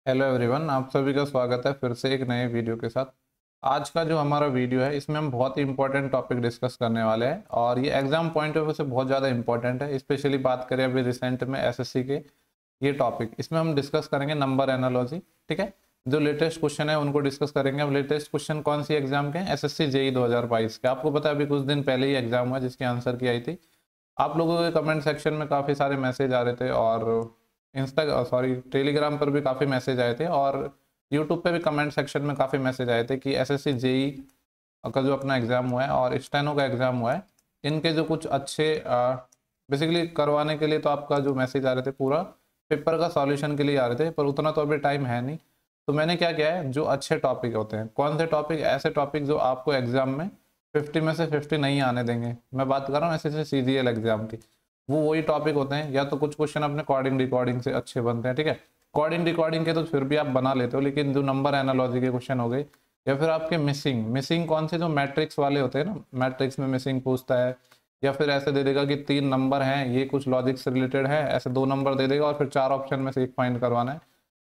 Hello everyone, आप सभी का स्वागत है फिर से एक नए वीडियो के साथ। आज का जो हमारा वीडियो है इसमें हम बहुत ही इंपॉर्टेंट टॉपिक डिस्कस करने वाले हैं और ये एग्जाम पॉइंट ऑफ व्यू से बहुत ज़्यादा इंपॉर्टेंट है। स्पेशली बात करें अभी रिसेंट में एसएससी के ये टॉपिक, इसमें हम डिस्कस करेंगे नंबर एनालॉजी। ठीक है, जो लेटेस्ट क्वेश्चन है उनको डिस्कस करेंगे। अब लेटेस्ट क्वेश्चन कौन सी एग्जाम के हैं? एसएससी जेई 2022 के। आपको पता है अभी कुछ दिन पहले ही एग्जाम हुआ जिसकी आंसर की आई थी। आप लोगों के कमेंट सेक्शन में काफ़ी सारे मैसेज आ रहे थे और टेलीग्राम पर भी काफ़ी मैसेज आए थे और यूट्यूब पे भी कमेंट सेक्शन में काफ़ी मैसेज आए थे कि एसएससी जेई का जो अपना एग्ज़ाम हुआ है और स्टेनो का एग्ज़ाम हुआ है, इनके जो कुछ अच्छे बेसिकली करवाने के लिए तो आपका जो मैसेज आ रहे थे पूरा पेपर का सॉल्यूशन के लिए आ रहे थे, पर उतना तो अभी टाइम है नहीं। तो मैंने क्या किया है, जो अच्छे टॉपिक होते हैं, कौन से टॉपिक, ऐसे टॉपिक जो आपको एग्जाम में 50 में से 50 नहीं आने देंगे। मैं बात कर रहा हूँ एसएससी सीजीएल एग्जाम की। वो वही टॉपिक होते हैं, या तो कुछ क्वेश्चन अपने कोडिंग रिकॉर्डिंग से अच्छे बनते हैं। ठीक है, कोडिंग रिकॉर्डिंग के तो फिर भी आप बना लेते हो, लेकिन जो नंबर एनालॉजी के क्वेश्चन हो गए या फिर आपके मिसिंग मिसिंग कौन से, जो मैट्रिक्स वाले होते हैं ना, मैट्रिक्स में मिसिंग पूछता है, या फिर ऐसे दे देगा कि 3 नंबर हैं, ये कुछ लॉजिक से रिलेटेड है, ऐसे 2 नंबर दे देगा और फिर 4 ऑप्शन में से एक फाइंड करवाना है।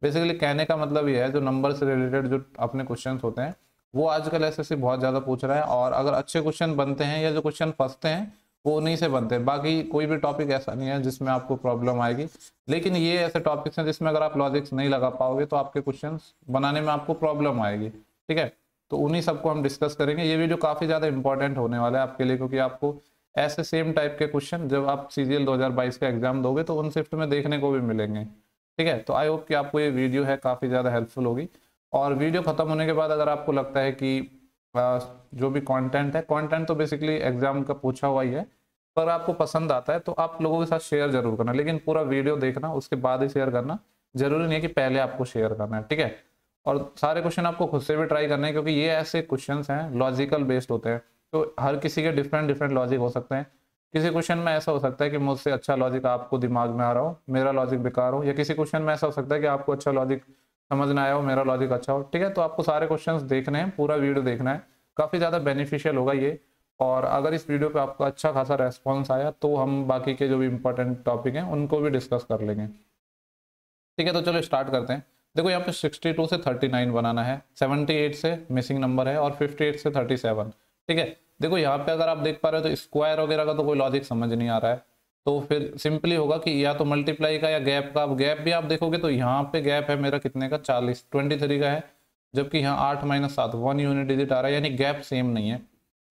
बेसिकली कहने का मतलब ये है, जो नंबर से रिलेटेड जो अपने क्वेश्चन होते हैं वो आजकल एसएससी बहुत ज़्यादा पूछ रहा है। और अगर अच्छे क्वेश्चन बनते हैं या जो क्वेश्चन फंसते हैं वो उन्हीं से बनते हैं। बाकी कोई भी टॉपिक ऐसा नहीं है जिसमें आपको प्रॉब्लम आएगी, लेकिन ये ऐसे टॉपिक्स हैं जिसमें अगर आप लॉजिक्स नहीं लगा पाओगे तो आपके क्वेश्चंस बनाने में आपको प्रॉब्लम आएगी। ठीक है, तो उन्हीं सबको हम डिस्कस करेंगे। ये वीडियो काफ़ी ज़्यादा इंपॉर्टेंट होने वाला है आपके लिए, क्योंकि आपको ऐसे सेम टाइप के क्वेश्चन जब आप सीजीएल 2022 का एग्जाम दोगे तो उन शिफ्ट में देखने को भी मिलेंगे। ठीक है, तो आई होप कि आपको ये वीडियो है काफ़ी ज़्यादा हेल्पफुल होगी। और वीडियो ख़त्म होने के बाद अगर आपको लगता है कि जो भी कंटेंट है, कंटेंट तो बेसिकली एग्जाम का पूछा हुआ ही है, पर आपको पसंद आता है तो आप लोगों के साथ शेयर जरूर करना, लेकिन पूरा वीडियो देखना, उसके बाद ही शेयर करना। जरूरी नहीं है कि पहले आपको शेयर करना है। ठीक है, और सारे क्वेश्चन आपको खुद से भी ट्राई करना है, क्योंकि ये ऐसे क्वेश्चन हैं लॉजिकल बेस्ड होते हैं, तो हर किसी के डिफरेंट डिफरेंट लॉजिक हो सकते हैं। किसी क्वेश्चन में ऐसा हो सकता है कि मुझसे अच्छा लॉजिक आपको दिमाग में आ रहा हो, मेरा लॉजिक बेकार हो, या किसी क्वेश्चन में ऐसा हो सकता है कि आपको अच्छा लॉजिक समझ में आया हो, मेरा लॉजिक अच्छा हो। ठीक है, तो आपको सारे क्वेश्चंस देखने हैं, पूरा वीडियो देखना है, काफ़ी ज़्यादा बेनिफिशियल होगा ये। और अगर इस वीडियो पे आपका अच्छा खासा रेस्पॉन्स आया तो हम बाकी के जो भी इंपॉर्टेंट टॉपिक हैं उनको भी डिस्कस कर लेंगे। ठीक है, तो चलो स्टार्ट करते हैं। देखो यहाँ पे 62 से 39 बनाना है, 78 से मिसिंग नंबर है और 58 से 37। ठीक है, देखो यहाँ पे अगर आप देख पा रहे हो तो स्क्वायर वगैरह का तो कोई लॉजिक समझ नहीं आ रहा है, तो फिर सिंपली होगा कि या तो मल्टीप्लाई का या गैप का। अब गैप भी आप देखोगे तो यहाँ पे गैप है मेरा कितने का, 23 का है, जबकि यहाँ 8 - 7 1 यूनिट डिजिट आ रहा है, यानी गैप सेम नहीं है।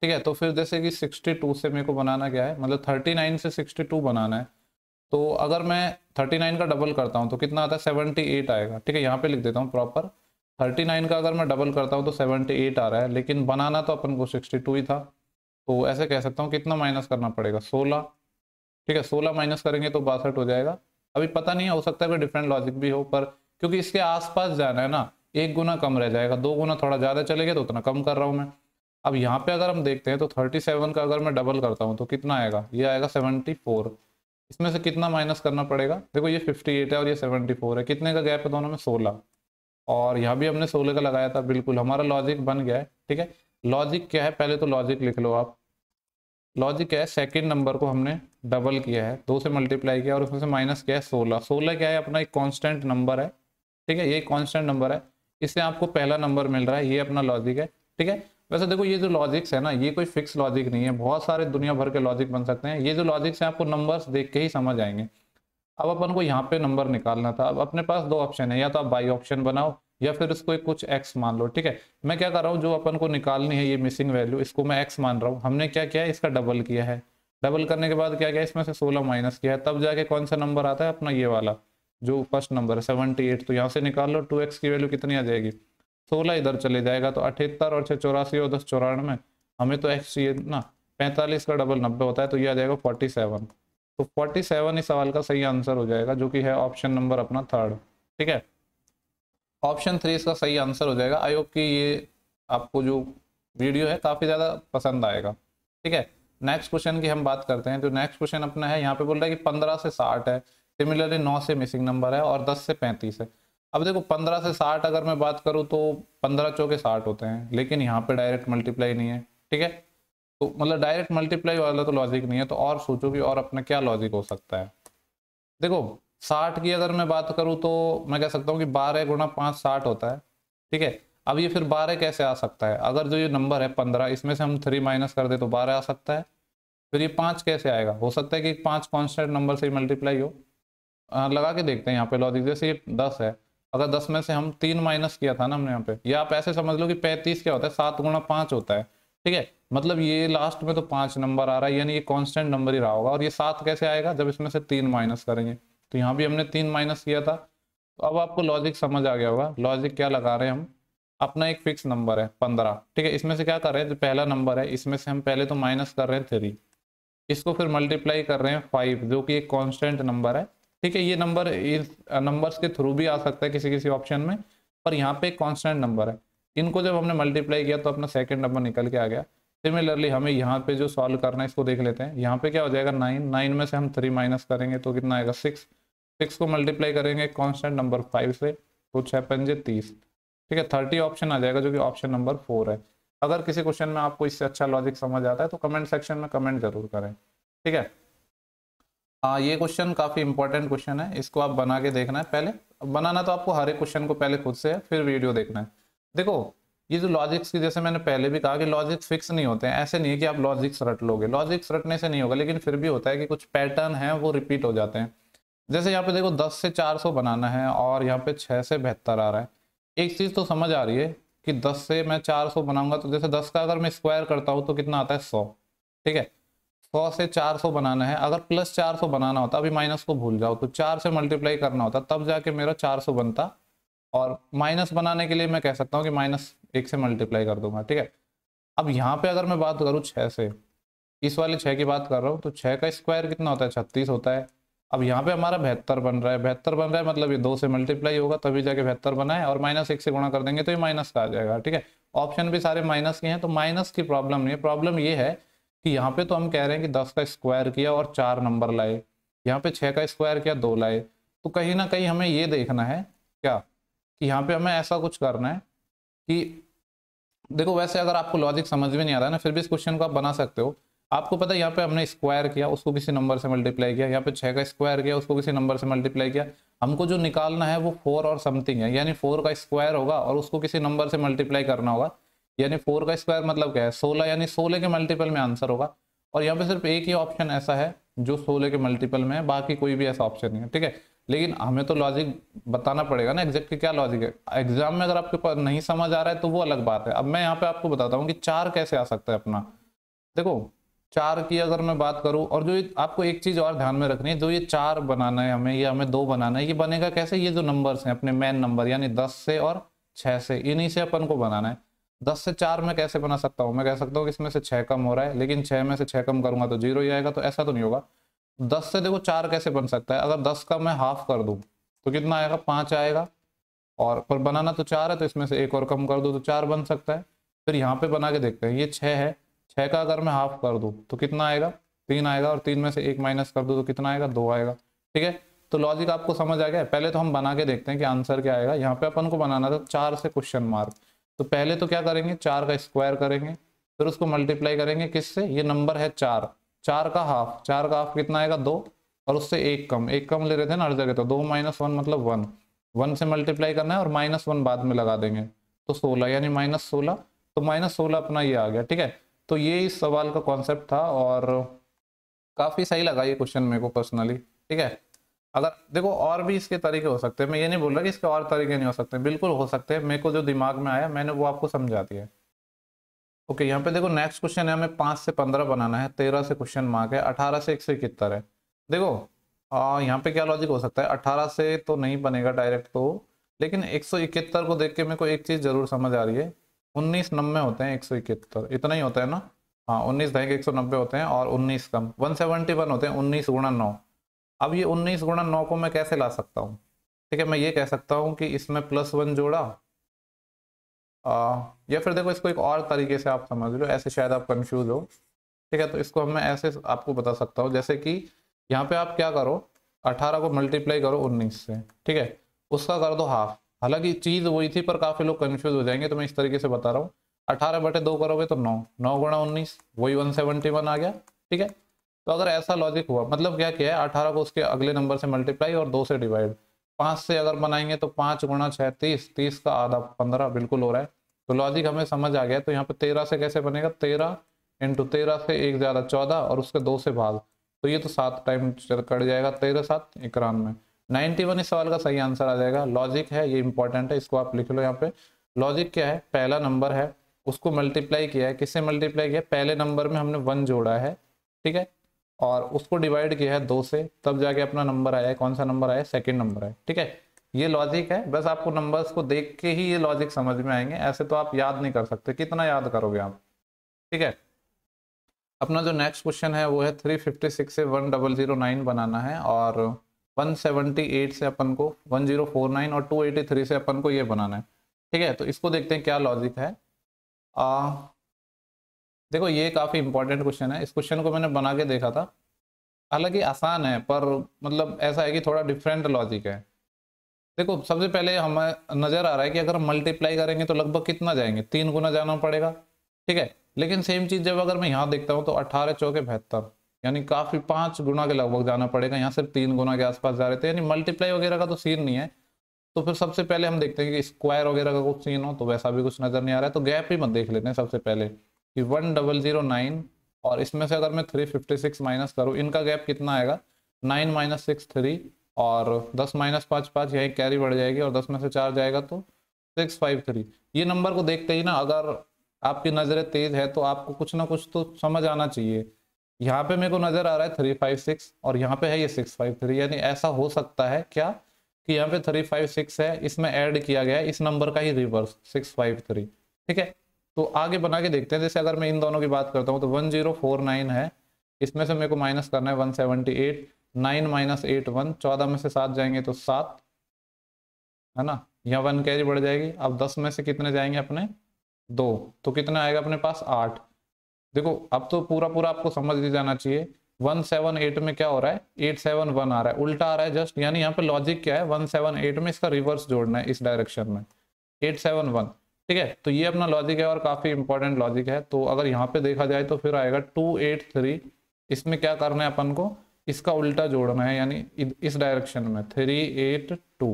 ठीक है, तो फिर जैसे कि 62 से मेरे को बनाना क्या है, मतलब 39 से 62 बनाना है। तो अगर मैं 39 का डबल करता हूँ तो कितना आता है, 78 आएगा। ठीक है, यहाँ पे लिख देता हूँ प्रॉपर, 39 का अगर मैं डबल करता हूँ तो 78 आ रहा है, लेकिन बनाना तो अपन को 62 ही था। तो ऐसे कह सकता हूँ, कितना माइनस करना पड़ेगा, 16। ठीक है, 16 माइनस करेंगे तो 62 हो जाएगा। अभी पता नहीं है, हो सकता है कोई डिफरेंट लॉजिक भी हो, पर क्योंकि इसके आसपास जाना है ना, 1 गुना कम रह जाएगा, 2 गुना थोड़ा ज़्यादा चलेगा तो उतना कम कर रहा हूँ मैं। अब यहाँ पे अगर हम देखते हैं तो 37 का अगर मैं डबल करता हूँ तो कितना आएगा, ये आएगा 74। इसमें से कितना माइनस करना पड़ेगा, देखो ये 58 है और ये 74 है, कितने का गैप है दोनों में, 16। और यहाँ भी हमने 16 का लगाया था, बिल्कुल हमारा लॉजिक बन गया है। ठीक है, लॉजिक क्या है, पहले तो लॉजिक लिख लो आप। लॉजिक क्या है, सेकंड नंबर को हमने डबल किया है, 2 से मल्टीप्लाई किया और उसमें से माइनस किया है 16। 16 क्या है, अपना एक कांस्टेंट नंबर है। ठीक है, ये कांस्टेंट नंबर है, इससे आपको पहला नंबर मिल रहा है, ये अपना लॉजिक है। ठीक है, वैसे देखो ये जो लॉजिक्स है ना, ये कोई फिक्स लॉजिक नहीं है, बहुत सारे दुनिया भर के लॉजिक बन सकते हैं। ये जो लॉजिक्स हैं आपको नंबर्स देख के ही समझ आएंगे। अब अपन को यहाँ पे नंबर निकालना था। अब अपने पास 2 ऑप्शन है, या तो आप बाई ऑप्शन बनाओ या फिर इसको एक कुछ एक्स मान लो। ठीक है, मैं क्या कर रहा हूँ, जो अपन को निकालनी है ये मिसिंग वैल्यू, इसको मैं एक्स मान रहा हूँ। हमने क्या किया है, इसका डबल किया है, डबल करने के बाद क्या किया, इसमें से 16 माइनस किया है, तब जाके कौन सा नंबर आता है, अपना ये वाला जो फर्स्ट नंबर है 78। तो यहाँ से निकाल लो, 2x की वैल्यू कितनी आ जाएगी, 16 इधर चले जाएगा तो 78 और 6 84 और 10 94। हमें तो x चाहिए ना, 45 का डबल 90 होता है, तो ये आ जाएगा 47। तो 47 इस सवाल का सही आंसर हो जाएगा, जो कि है ऑप्शन नंबर अपना थर्ड। ठीक है, ऑप्शन 3 इसका सही आंसर हो जाएगा। आई होप कि ये आपको जो वीडियो है काफ़ी ज़्यादा पसंद आएगा। ठीक है, नेक्स्ट क्वेश्चन की हम बात करते हैं। जो नेक्स्ट क्वेश्चन अपना है, यहाँ पे बोल रहा है कि 15 से 60 है, सिमिलरली 9 से मिसिंग नंबर है और 10 से 35 है। अब देखो 15 से 60 अगर मैं बात करूँ तो 15 चौके 60 होते हैं, लेकिन यहाँ पे डायरेक्ट मल्टीप्लाई नहीं है। ठीक है, तो मतलब डायरेक्ट मल्टीप्लाई वाला तो लॉजिक नहीं है, तो और सोचो कि और अपना क्या लॉजिक हो सकता है। देखो 60 की अगर मैं बात करूँ तो मैं कह सकता हूँ कि 12 गुणा 5 60 होता है, ठीक है। अब ये फिर 12 कैसे आ सकता है, अगर जो ये नंबर है 15 इसमें से हम 3 माइनस कर दे तो 12 आ सकता है। फिर ये 5 कैसे आएगा, हो सकता है कि 5 कांस्टेंट नंबर से ही मल्टीप्लाई हो। लगा के देखते हैं यहाँ पे लॉजिक। जैसे ये 10 है, अगर 10 में से हम 3 माइनस किया था ना हमने यहाँ पे, या आप ऐसे समझ लो कि 35 क्या होता है, 7 गुणा 5 होता है, ठीक है। मतलब ये लास्ट में तो 5 नंबर आ रहा है, यानी ये कांस्टेंट नंबर ही रहा होगा। और ये 7 कैसे आएगा, जब इसमें से 3 माइनस करेंगे। तो यहाँ भी हमने 3 माइनस किया था। तो अब आपको लॉजिक समझ आ गया होगा। लॉजिक क्या लगा रहे हैं हम, अपना एक फिक्स नंबर है 15, ठीक है। इसमें से क्या कर रहे हैं, जो पहला नंबर है इसमें से हम पहले तो माइनस कर रहे हैं 3, इसको फिर मल्टीप्लाई कर रहे हैं 5 जो कि एक कांस्टेंट नंबर है, ठीक है। ये नंबर इस नंबर्स के थ्रू भी आ सकता है किसी किसी ऑप्शन में, पर यहाँ पे एक कांस्टेंट नंबर है। इनको जब हमने मल्टीप्लाई किया तो अपना सेकंड नंबर निकल के आ गया। सिमिलरली हमें यहाँ पे जो सॉल्व करना है इसको देख लेते हैं। यहाँ पे क्या हो जाएगा 9, 9 में से हम 3 माइनस करेंगे तो कितना आएगा 6, 6 को मल्टीप्लाई करेंगे कांस्टेंट नंबर 5 से तो 6 पंजे 30, ठीक है। 30 ऑप्शन आ जाएगा जो कि ऑप्शन नंबर 4 है। अगर किसी क्वेश्चन में आपको इससे अच्छा लॉजिक समझ आता है तो कमेंट सेक्शन में कमेंट जरूर करें, ठीक है। ये क्वेश्चन काफी इंपॉर्टेंट क्वेश्चन है, इसको आप बना के देखना है। पहले बनाना तो आपको हर एक क्वेश्चन को पहले खुद से है, फिर वीडियो देखना है। देखो ये जो लॉजिक्स की, जैसे मैंने पहले भी कहा कि लॉजिक्स फिक्स नहीं होते हैं। ऐसे नहीं है कि आप लॉजिक्स रट लोगे, लॉजिक्स रटने से नहीं होगा, लेकिन फिर भी होता है कि कुछ पैटर्न है वो रिपीट हो जाते हैं। जैसे यहाँ पे देखो 10 से 400 बनाना है और यहाँ पे 6 से 72 आ रहा है। एक चीज तो समझ आ रही है कि 10 से मैं 400 बनाऊंगा तो जैसे 10 का अगर मैं स्क्वायर करता हूँ तो कितना आता है 100, ठीक है। 100 से 400 बनाना है, अगर प्लस 400 बनाना होता, अभी माइनस को भूल जाओ, तो 4 से मल्टीप्लाई करना होता तब जाके मेरा 400 बनता। और माइनस बनाने के लिए मैं कह सकता हूँ कि -1 से मल्टीप्लाई कर दूंगा, ठीक है। अब यहाँ पे अगर मैं बात करूँ 6 से, इस वाले 6 की बात कर रहा हूँ, तो 6 का स्क्वायर कितना होता है 36 होता है। अब यहाँ पे हमारा 72 बन रहा है, 72 बन रहा है मतलब ये 2 से मल्टीप्लाई होगा तभी जाके 72 बना है, और -1 से गुणा कर देंगे तो ये माइनस का आ जाएगा, ठीक है। ऑप्शन भी सारे माइनस के हैं तो माइनस की प्रॉब्लम नहीं है। प्रॉब्लम ये है कि यहाँ पे तो हम कह रहे हैं कि 10 का स्क्वायर किया और 4 नंबर लाए, यहाँ पे 6 का स्क्वायर किया 2 लाए। तो कहीं ना कहीं हमें ये देखना है क्या, कि यहाँ पे हमें ऐसा कुछ करना है कि देखो, वैसे अगर आपको लॉजिक समझ में नहीं आ रहा है ना, फिर भी इस क्वेश्चन को आप बना सकते हो। आपको पता है यहाँ पे हमने स्क्वायर किया, उसको किसी नंबर से मल्टीप्लाई किया, यहाँ पे 6 का स्क्वायर किया, उसको किसी नंबर से मल्टीप्लाई किया। हमको जो निकालना है वो 4 और समथिंग है, यानी 4 का स्क्वायर होगा और उसको किसी नंबर से मल्टीप्लाई करना होगा। यानी 4 का स्क्वायर मतलब क्या है 16, यानी 16 के मल्टीपल में आंसर होगा। और यहाँ पे सिर्फ एक ही ऑप्शन ऐसा है जो 16 के मल्टीपल में है, बाकी कोई भी ऐसा ऑप्शन नहीं है, ठीक है। लेकिन हमें तो लॉजिक बताना पड़ेगा ना, एग्जैक्ट की क्या लॉजिक है। एग्जाम में अगर आपके पास नहीं समझ आ रहा है तो वो अलग बात है। अब मैं यहाँ पे आपको बताता हूँ कि 4 कैसे आ सकता है अपना। देखो 4 की अगर मैं बात करूँ, और जो आपको एक चीज और ध्यान में रखनी है, जो ये 4 बनाना है हमें, या हमें 2 बनाना है, ये बनेगा कैसे, ये जो नंबर्स हैं अपने मेन नंबर यानी 10 से और 6 से, इन्हीं से अपन को बनाना है। 10 से 4 में कैसे बना सकता हूँ, मैं कह सकता हूँ कि इसमें से 6 कम हो रहा है, लेकिन 6 में से 6 कम करूंगा तो 0 ही आएगा, तो ऐसा तो नहीं होगा। 10 से देखो 4 कैसे बन सकता है, अगर 10 का मैं हाफ कर दूं तो कितना आएगा 5 आएगा। और पर बनाना तो 4 है तो इसमें से एक और कम कर दो तो 4 बन सकता है। फिर यहाँ पे बना के देखते हैं, ये 6 है, 6 का अगर मैं हाफ कर दूं तो कितना आएगा 3 आएगा, और 3 में से एक माइनस कर दो तो कितना आएगा 2 आएगा, ठीक है। तो लॉजिक आपको समझ आ गया। पहले तो हम बना के देखते हैं कि आंसर क्या आएगा। यहाँ पे अपन को बनाना था 4 से क्वेश्चन मार्क, तो पहले तो क्या करेंगे 4 का स्क्वायर करेंगे, फिर उसको मल्टीप्लाई करेंगे किससे, ये नंबर है 4, 4 का हाफ, 4 का हाफ कितना आएगा 2, और उससे एक कम ले रहे थे ना हर जगह, तो 2 - 1 मतलब 1, 1 से मल्टीप्लाई करना है और -1 बाद में लगा देंगे तो 16, यानी -16। तो -16 अपना ये आ गया, ठीक है। तो ये इस सवाल का कॉन्सेप्ट था और काफी सही लगा ये क्वेश्चन मेरे को पर्सनली, ठीक है। अगर देखो और भी इसके तरीके हो सकते हैं, मैं ये नहीं बोल रहा कि इसके और तरीके नहीं हो सकते, बिल्कुल हो सकते हैं। मेरे को जो दिमाग में आया मैंने वो आपको समझा दिया। ओके, यहाँ पे देखो नेक्स्ट क्वेश्चन है, हमें 5 से 15 बनाना है, 13 से क्वेश्चन मार्क है, 18 से 171 है। देखो यहाँ पे क्या लॉजिक हो सकता है, 18 से तो नहीं बनेगा डायरेक्ट तो, लेकिन 171 को देख के मेरे को एक चीज जरूर समझ आ रही है। 19 90 होते हैं, 171 इतना ही होता है ना। हाँ 19 दहेंगे 190 होते हैं, और 19 कम 171 होते हैं, 19 गुणा 9। अब ये 19 गुणा 9 को मैं कैसे ला सकता हूँ, ठीक है। मैं ये कह सकता हूँ कि इसमें +1 जोड़ा, या फिर देखो इसको एक और तरीके से आप समझ लो, ऐसे शायद आप कंफ्यूज हो, ठीक है। तो इसको मैं ऐसे आपको बता सकता हूँ, जैसे कि यहाँ पे आप क्या करो, 18 को मल्टीप्लाई करो 19 से, ठीक है, उसका कर दो हाफ। हालांकि चीज वही थी पर काफी लोग कंफ्यूज हो जाएंगे, तो मैं इस तरीके से बता रहा हूँ। 18/2 करोगे तो 9, 9 गुणा 19 वही 171 आ गया, ठीक है। तो अगर ऐसा लॉजिक हुआ, मतलब क्या किया है, 18 को उसके अगले नंबर से मल्टीप्लाई और 2 से डिवाइड। 5 से अगर बनाएंगे तो 5 गुणा 6 30, 30 का आधा 15 बिल्कुल हो रहा है। तो लॉजिक हमें समझ आ गया। तो यहाँ पे 13 से कैसे बनेगा, 13 इंटू 13 से 1 ज़्यादा 14 और उसके 2 से भाग, तो ये तो 7 टाइम कट जाएगा, 13 7 91। 91 इस सवाल का सही आंसर आ जाएगा। लॉजिक है ये इंपॉर्टेंट है, इसको आप लिख लो यहाँ पे। लॉजिक क्या है, पहला नंबर है उसको मल्टीप्लाई किया है, किससे मल्टीप्लाई किया है, पहले नंबर में हमने 1 जोड़ा है, ठीक है, और उसको डिवाइड किया है 2 से, तब जाके अपना नंबर आया है। कौन सा नंबर आया, सेकंड नंबर है, ठीक है। ये लॉजिक है, बस आपको नंबर्स को देख के ही ये लॉजिक समझ में आएंगे, ऐसे तो आप याद नहीं कर सकते, कितना याद करोगे आप, ठीक है। अपना जो नेक्स्ट क्वेश्चन है वो है 356 से 1009 बनाना है, और 178 से अपन को 1049 और 283 से अपन को ये बनाना है, ठीक है। तो इसको देखते हैं क्या लॉजिक है। देखो ये काफ़ी इंपॉर्टेंट क्वेश्चन है, इस क्वेश्चन को मैंने बना के देखा था, हालांकि आसान है पर मतलब ऐसा है कि थोड़ा डिफरेंट लॉजिक है। देखो सबसे पहले हमें नज़र आ रहा है कि अगर हम मल्टीप्लाई करेंगे तो लगभग कितना जाएंगे, 3 गुना जाना पड़ेगा, ठीक है। लेकिन सेम चीज़ जब अगर मैं यहाँ देखता हूँ तो 18 चौके 72, यानी काफ़ी 5 गुना के लगभग जाना पड़ेगा, यहाँ सिर्फ 3 गुना के आसपास जा रहे थे, यानी मल्टीप्लाई वगैरह का तो सीन नहीं है। तो फिर सबसे पहले हम देखते हैं कि स्क्वायर वगैरह का कुछ सीन हो, तो वैसा भी कुछ नज़र नहीं आ रहा है, तो गैप ही मत देख लेते हैं सबसे पहले कि 1009 और इसमें से अगर मैं 356 माइनस करूँ, इनका गैप कितना आएगा, 9 माइनस 6 3, और 10 माइनस 5 5, यही कैरी बढ़ जाएगी, और 10 में से 4 जाएगा तो 653। ये नंबर को देखते ही ना, अगर आपकी नज़रें तेज है तो आपको कुछ ना कुछ तो समझ आना चाहिए। यहाँ पे मेरे को नज़र आ रहा है 356 और यहाँ पे है ये 653, यानी ऐसा हो सकता है क्या कि यहाँ पे 356 है, इसमें ऐड किया गया है इस नंबर का ही रिवर्स 653, ठीक है। तो आगे बना के देखते हैं। जैसे अगर मैं इन दोनों की बात करता हूँ तो 1049 है, इसमें से मेरे को माइनस करना है 178, 9 माइनस 8 1, 14 में से 7 जाएंगे तो 7, है ना, यहाँ 1 कैरी बढ़ जाएगी। अब 10 में से कितने जाएंगे अपने, 2, तो कितना आएगा अपने पास 8। देखो अब तो पूरा पूरा आपको समझ ही जाना चाहिए। 178 में क्या हो रहा है, 871 आ रहा है, उल्टा आ रहा है जस्ट, यानी यहाँ पे लॉजिक क्या है, 178 में इसका रिवर्स जोड़ना है इस डायरेक्शन में, 871, ठीक है। तो ये अपना लॉजिक है और काफ़ी इंपॉर्टेंट लॉजिक है। तो अगर यहाँ पे देखा जाए तो फिर आएगा 283, इसमें क्या करना है अपन को, इसका उल्टा जोड़ना है, यानी इस डायरेक्शन में 382,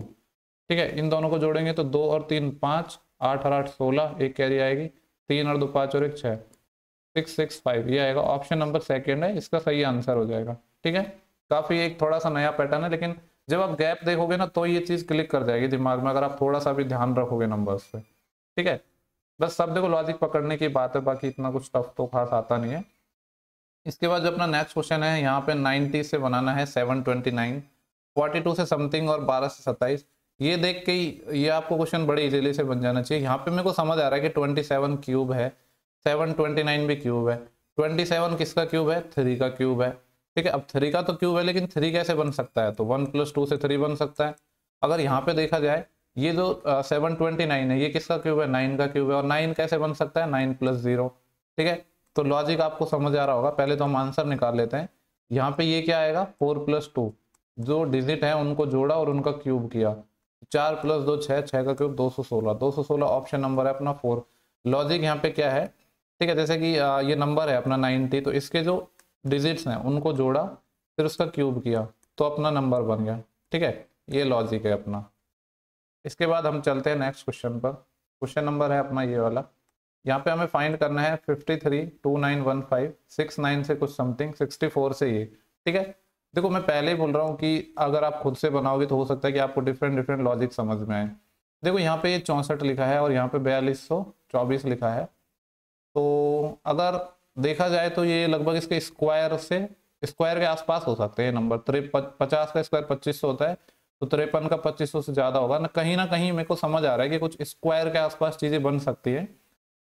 ठीक है। इन दोनों को जोड़ेंगे तो 2 और 3 5, 8 और 8 16, एक कैरी आएगी, 3 और 2 5 और 1 6, 665, ये आएगा। ऑप्शन नंबर सेकेंड है, इसका सही आंसर हो जाएगा, ठीक है। काफ़ी एक थोड़ा सा नया पैटर्न है, लेकिन जब आप गैप देखोगे ना तो ये चीज़ क्लिक कर जाएगी दिमाग में, अगर आप थोड़ा सा भी ध्यान रखोगे नंबर्स पे, ठीक है। बस सब देखो लॉजिक पकड़ने की बात है, बाकी इतना कुछ टफ तो खास आता नहीं है। इसके बाद जो अपना नेक्स्ट क्वेश्चन है, यहाँ पे 90 से बनाना है 729, 42 से समथिंग और 12 से 27। ये देख के ही ये आपको क्वेश्चन बड़े इजीली से बन जाना चाहिए। यहाँ पे मेरे को समझ आ रहा है कि 27 क्यूब है, 729 भी क्यूब है। 27 किसका क्यूब है, 3 का क्यूब है, ठीक है। अब 3 का तो क्यूब है, लेकिन 3 कैसे बन सकता है, तो 1 + 2 से 3 बन सकता है। अगर यहाँ पे देखा जाए ये जो 729 है, ये किसका क्यूब है, 9 का क्यूब है, और 9 कैसे बन सकता है, 9 + 0, ठीक है। तो लॉजिक आपको समझ आ रहा होगा। पहले तो हम आंसर निकाल लेते हैं। यहाँ पे ये क्या आएगा, 4 + 2, जो डिजिट है उनको जोड़ा और उनका क्यूब किया, 4 + 2 6, 6 का क्यूब 216, 216 ऑप्शन नंबर है अपना 4। लॉजिक यहाँ पे क्या है, ठीक है, जैसे कि ये नंबर है अपना 90, तो इसके जो डिजिट्स हैं उनको जोड़ा फिर उसका क्यूब किया तो अपना नंबर बन गया, ठीक है। ये लॉजिक है अपना। इसके बाद हम चलते हैं नेक्स्ट क्वेश्चन पर। क्वेश्चन नंबर है अपना ये वाला। यहाँ पे हमें फाइंड करना है 53 2915 69 से कुछ समथिंग 64 से ये, ठीक है। देखो मैं पहले ही बोल रहा हूँ कि अगर आप खुद से बनाओगे तो हो सकता है कि आपको डिफरेंट डिफरेंट लॉजिक समझ में आए। देखो यहाँ पे ये 64 लिखा है और यहाँ पे 4224 लिखा है, तो अगर देखा जाए तो ये लगभग इसके स्क्वायर से स्क्वायर के आसपास हो सकते हैं नंबर। 50 का स्क्वायर 2500 होता है, तो 53 का 2500 से ज़्यादा होगा ना कहीं मेरे को समझ आ रहा है कि कुछ स्क्वायर के आसपास चीज़ें बन सकती है,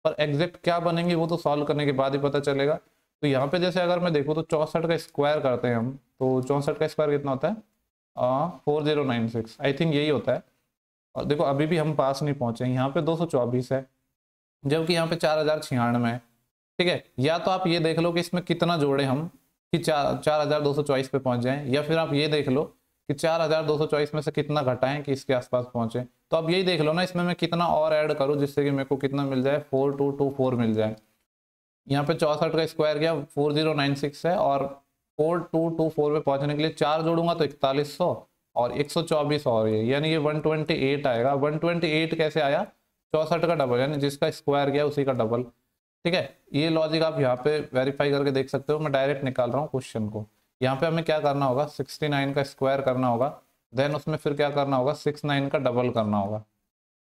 पर एग्जैक्ट क्या बनेंगी वो तो सॉल्व करने के बाद ही पता चलेगा। तो यहाँ पे जैसे अगर मैं देखूँ तो 64 का स्क्वायर करते हैं हम, तो 64 का स्क्वायर कितना होता है, 4096, आई थिंक यही होता है। और देखो अभी भी हम पास नहीं पहुँचे, यहाँ पे 224 है, जबकि यहाँ पे 4096 है, ठीक है। या तो आप ये देख लो कि इसमें कितना जोड़े हम कि 4224 पे पहुँच जाएं, या फिर आप ये देख लो कि 4224 में से कितना घटाएं कि इसके आसपास पहुँचे। तो अब यही देख लो ना, इसमें मैं कितना और ऐड करूँ जिससे कि मेरे को कितना मिल जाए, 4224 मिल जाए। यहाँ पे 64 का स्क्वायर गया 4096 है, और 4224 पे पहुंचने के लिए 4 जोड़ूंगा तो 4100 और 124 और ये, यानी ये 128 आएगा। 128 कैसे आया? 64 का डबल, यानी जिसका स्क्वायर गया उसी का डबल। ठीक है, ये लॉजिक आप यहाँ पे वेरीफाई करके देख सकते हो। मैं डायरेक्ट निकाल रहा हूँ क्वेश्चन को। यहाँ पे हमें क्या करना होगा, 69 का स्क्वायर करना होगा, देन उसमें फिर क्या करना होगा, 69 का डबल करना होगा,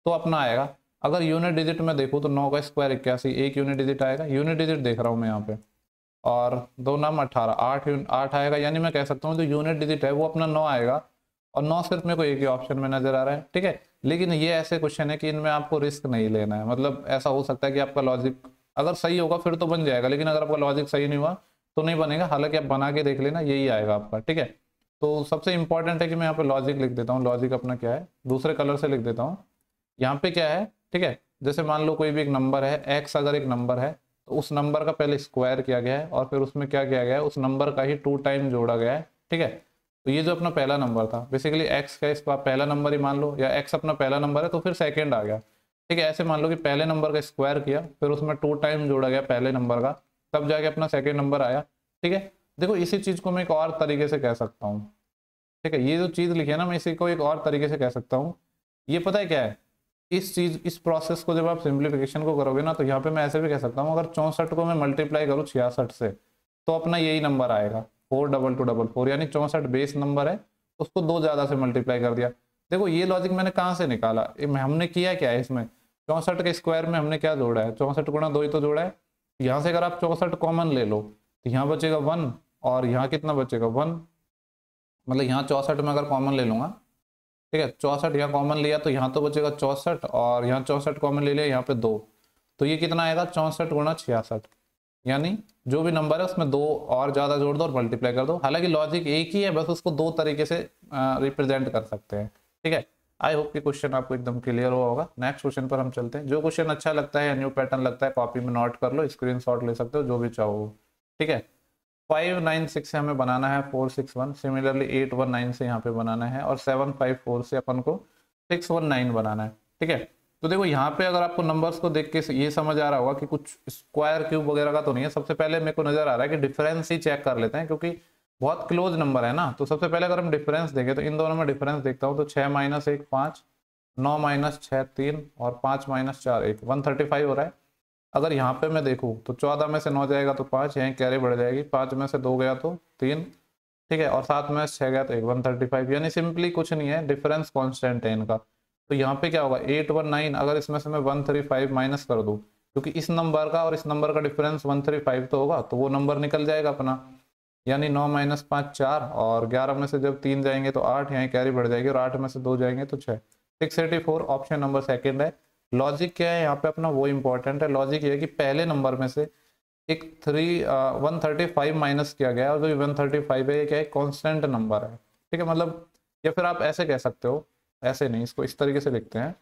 तो अपना आएगा। अगर यूनिट डिजिट में देखूँ तो 9 का स्क्वायर 81, एक यूनिट डिजिट आएगा, यूनिट डिजिट देख रहा हूँ मैं यहाँ पे, और 2 नाम 18, 8 आएगा, यानी मैं कह सकता हूँ जो यूनिट डिजिट है वो अपना 9 आएगा, और 9 सिर्फ मेरे को एक ही ऑप्शन में नजर आ रहा है। ठीक है, लेकिन ये ऐसे क्वेश्चन है कि इनमें आपको रिस्क नहीं लेना है। मतलब ऐसा हो सकता है कि आपका लॉजिक अगर सही होगा फिर तो बन जाएगा, लेकिन अगर आपका लॉजिक सही नहीं हुआ तो नहीं बनेगा। हालांकि आप बना के देख लेना, यही आएगा आपका। ठीक है, तो सबसे इंपॉर्टेंट है कि मैं यहाँ पे लॉजिक लिख देता हूँ। लॉजिक अपना क्या है, दूसरे कलर से लिख देता हूँ। यहाँ पे क्या है, ठीक है, जैसे मान लो कोई भी एक नंबर है, एक्स अगर एक नंबर है तो उस नंबर का पहले स्क्वायर किया गया है और फिर उसमें क्या किया गया है, उस नंबर का ही 2 टाइम जोड़ा गया है। ठीक है, तो ये जो अपना पहला नंबर था, बेसिकली एक्स का इसको आप पहला नंबर ही मान लो, या एक्स अपना पहला नंबर है तो फिर सेकंड आ गया। ठीक है, ऐसे मान लो कि पहले नंबर का स्क्वायर किया, फिर उसमें 2 टाइम जोड़ा गया पहले नंबर का, तब जाके अपना सेकेंड नंबर आया। ठीक है, देखो इसी चीज को मैं एक और तरीके से कह सकता हूँ। ठीक है, ये जो चीज लिखी है ना, मैं इसी को एक और तरीके से कह सकता हूँ। ये पता है क्या है, इस प्रोसेस को जब आप सिंप्लीफिकेशन को करोगे ना, तो यहाँ पे मैं ऐसे भी कह सकता हूँ, अगर 64 को मैं मल्टीप्लाई करूँ 66 से तो अपना यही नंबर आएगा 4224, यानी 64 बेस नंबर है, उसको 2 ज्यादा से मल्टीप्लाई कर दिया। देखो ये लॉजिक मैंने कहाँ से निकाला, हमने किया क्या है इसमें, 64 के स्क्वायर में हमने क्या जोड़ा है, 64 गुणा 2 ही तो जोड़ा है। यहाँ से अगर आप 64 कॉमन ले लो तो यहाँ बचेगा 1, और यहाँ कितना बचेगा 1, मतलब यहाँ 64 में अगर कॉमन ले लूंगा, ठीक है, 64 यहाँ कॉमन लिया तो यहाँ तो बचेगा 64, और यहाँ 64 कॉमन ले लिया, यहाँ पे 2, तो ये कितना आएगा 64 गुणा 66, यानी जो भी नंबर है उसमें 2 और ज्यादा जोड़ दो और मल्टीप्लाई कर दो। हालांकि लॉजिक एक ही है, बस उसको 2 तरीके से रिप्रेजेंट कर सकते हैं। ठीक है, आई होप कि क्वेश्चन आपको एकदम क्लियर हुआ होगा। नेक्स्ट क्वेश्चन पर हम चलते हैं। जो क्वेश्चन अच्छा लगता है या न्यू पैटर्न लगता है, कॉपी में नोट कर लो, स्क्रीनशॉट ले सकते हो, जो भी चाहो। ठीक है, 596 से हमें बनाना है 461, सिमिलरली 819 से यहाँ पे बनाना है, और 754 से अपन को 619 बनाना है। ठीक है, तो देखो यहाँ पे अगर आपको नंबर्स को देख के ये समझ आ रहा होगा कि कुछ स्क्वायर क्यूब वगैरह का तो नहीं है। सबसे पहले मेरे को नजर आ रहा है कि डिफरेंस ही चेक कर लेते हैं, क्योंकि बहुत क्लोज नंबर है ना। तो सबसे पहले अगर हम डिफरेंस देखें तो इन दोनों में डिफरेंस देखता हूँ, तो 6 - 1 5, 9 - 6 3, और 5 - 4 1, 135 हो रहा है। अगर यहाँ पे मैं देखूँ तो 14 में से 9 जाएगा तो 5, यहाँ कैरी बढ़ जाएगी, 5 में से 2 गया तो 3, ठीक है, और 7 में से 6 गया तो 1, 135, यानी सिंपली कुछ नहीं है, डिफरेंस कांस्टेंट है इनका। तो यहाँ पे क्या होगा 819, अगर इसमें से मैं 135 माइनस कर दूँ, क्योंकि इस नंबर का और इस नंबर का डिफरेंस 135 तो होगा, तो वो नंबर निकल जाएगा अपना, यानी 9 - 5 4, और 11 में से जब 3 जाएंगे तो 8, यहाँ कैरी बढ़ जाएगी, और 8 में से 2 जाएंगे तो 6, 684 ऑप्शन नंबर सेकेंड है। लॉजिक क्या है यहाँ पे अपना, वो इंपॉर्टेंट है। लॉजिक ये है कि पहले नंबर में से एक 135 माइनस किया गया है, और जो 135 है ये क्या है, कांस्टेंट नंबर है। ठीक है, मतलब या फिर आप ऐसे कह सकते हो, ऐसे नहीं, इसको इस तरीके से लिखते हैं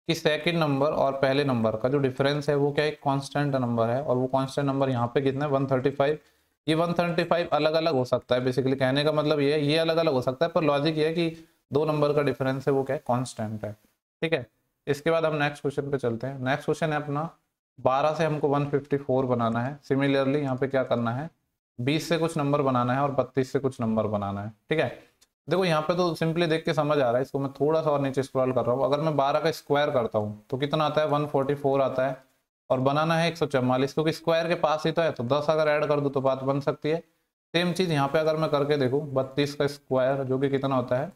कि सेकंड नंबर और पहले नंबर का जो डिफरेंस है वो क्या है, कांस्टेंट नंबर है, और वो कांस्टेंट नंबर यहाँ पे कितना है 135। ये 135 अलग अलग हो सकता है, बेसिकली कहने का मतलब ये है, ये अलग अलग हो सकता है, पर लॉजिक ये है कि 2 नंबर का डिफरेंस है वो क्या है, कांस्टेंट है। ठीक है, इसके बाद हम नेक्स्ट क्वेश्चन पे चलते हैं। नेक्स्ट क्वेश्चन है अपना 12 से हमको 154 बनाना है। सिमिलरली यहाँ पे क्या करना है, 20 से कुछ नंबर बनाना है और 32 से कुछ नंबर बनाना है। ठीक है, देखो यहाँ पे तो सिंपली देख के समझ आ रहा है, इसको मैं थोड़ा सा और नीचे स्क्रॉल कर रहा हूँ। अगर मैं 12 का स्क्वायर करता हूँ तो कितना आता है 144 आता है, और बनाना है 144, क्योंकि स्क्वायर के पास ही तो है, तो 10 अगर ऐड कर दूँ तो बात बन सकती है। सेम चीज यहाँ पे अगर मैं करके देखूँ, 32 का स्क्वायर जो कि कितना होता है,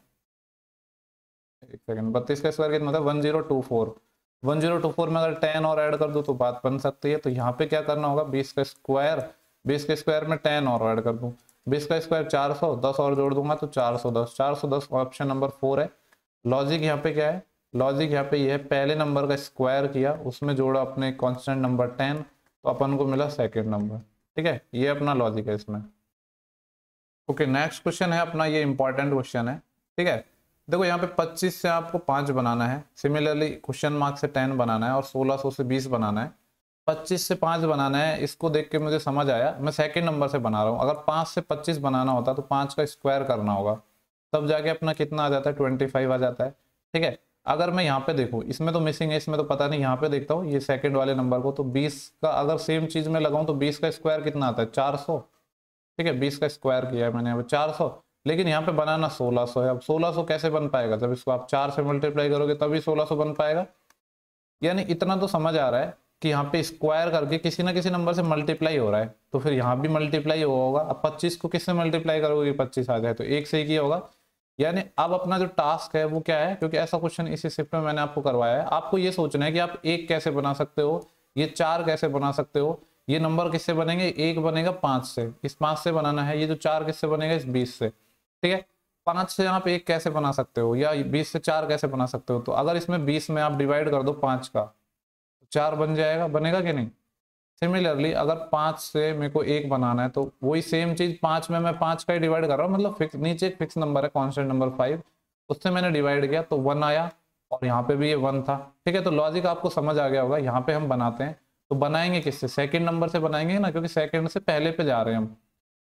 एक सेकंड, 32 का स्क्वायर कितना होता है 1024, 1024 में अगर 10 और ऐड कर दूं तो बात बन सकती है। तो यहाँ पे क्या करना होगा, 20 का स्क्वायर, 20 के स्क्वायर में 10 और ऐड कर दूं, 20 का स्क्वायर 400, 10 और जोड़ दूंगा तो 410, 410 ऑप्शन नंबर 4 है। लॉजिक यहाँ पे क्या है, लॉजिक यहाँ पे ये है, पहले नंबर का स्क्वायर किया, उसमें जोड़ा अपने कॉन्स्टेंट नंबर 10, तो अपन को मिला सेकेंड नंबर। ठीक है, ये अपना लॉजिक है इसमें। ओके, नेक्स्ट क्वेश्चन है अपना, ये इंपॉर्टेंट क्वेश्चन है। ठीक है, देखो यहाँ पे 25 से आपको 5 बनाना है, सिमिलरली क्वेश्चन मार्क से 10 बनाना है, और 1600 से 20 बनाना है। 25 से 5 बनाना है, इसको देख के मुझे समझ आया, मैं सेकंड नंबर से बना रहा हूँ। अगर 5 से 25 बनाना होता तो 5 का स्क्वायर करना होगा, तब जाके अपना कितना आ जाता है 25 आ जाता है। ठीक है, अगर मैं यहाँ पे देखूँ, इसमें तो मिसिंग है, इसमें तो पता नहीं, यहाँ पे देखता हूँ ये सेकंड वाले नंबर को, तो 20 का अगर सेम चीज में लगाऊं तो 20 का स्क्वायर कितना आता है 400, ठीक है, 20 का स्क्वायर किया है मैंने, अब 400, लेकिन यहाँ पे बनाना 1600 है। अब 1600 कैसे बन पाएगा, जब इसको आप 4 से मल्टीप्लाई करोगे तभी 1600 बन पाएगा। यानी इतना तो समझ आ रहा है कि यहाँ पे स्क्वायर करके किसी ना किसी नंबर से मल्टीप्लाई हो रहा है, तो फिर यहाँ भी मल्टीप्लाई होगा। अब 25 को किससे मल्टीप्लाई करोगे, 25 आ जाए तो 1 से ही किया होगा। यानी अब अपना जो टास्क है वो क्या है, क्योंकि ऐसा क्वेश्चन इसी शिफ्ट में मैंने आपको करवाया है, आपको ये सोचना है कि आप 1 कैसे बना सकते हो, ये 4 कैसे बना सकते हो, ये नंबर किससे बनेंगे, 1 बनेगा 5 से, इस 5 से बनाना है, ये जो 4 किससे बनेगा, इस 20 से। ठीक है, 5 से आप 1 कैसे बना सकते हो, या 20 से 4 कैसे बना सकते हो, तो अगर इसमें 20 में आप डिवाइड कर दो 5 का, 4 बन जाएगा, बनेगा कि नहीं। सिमिलरली अगर 5 से मेरे को 1 बनाना है, तो वही सेम चीज 5 में मैं 5 का ही डिवाइड कर रहा हूँ, मतलब फिक्स, नीचे एक फिक्स नंबर है कांस्टेंट नंबर 5, उससे मैंने डिवाइड किया तो 1 आया, और यहाँ पे भी ये 1 था। ठीक है, तो लॉजिक आपको समझ आ गया होगा। यहाँ पे हम बनाते हैं तो बनाएंगे किससे, सेकंड नंबर से बनाएंगे ना, क्योंकि सेकंड से पहले पे जा रहे हैं हम।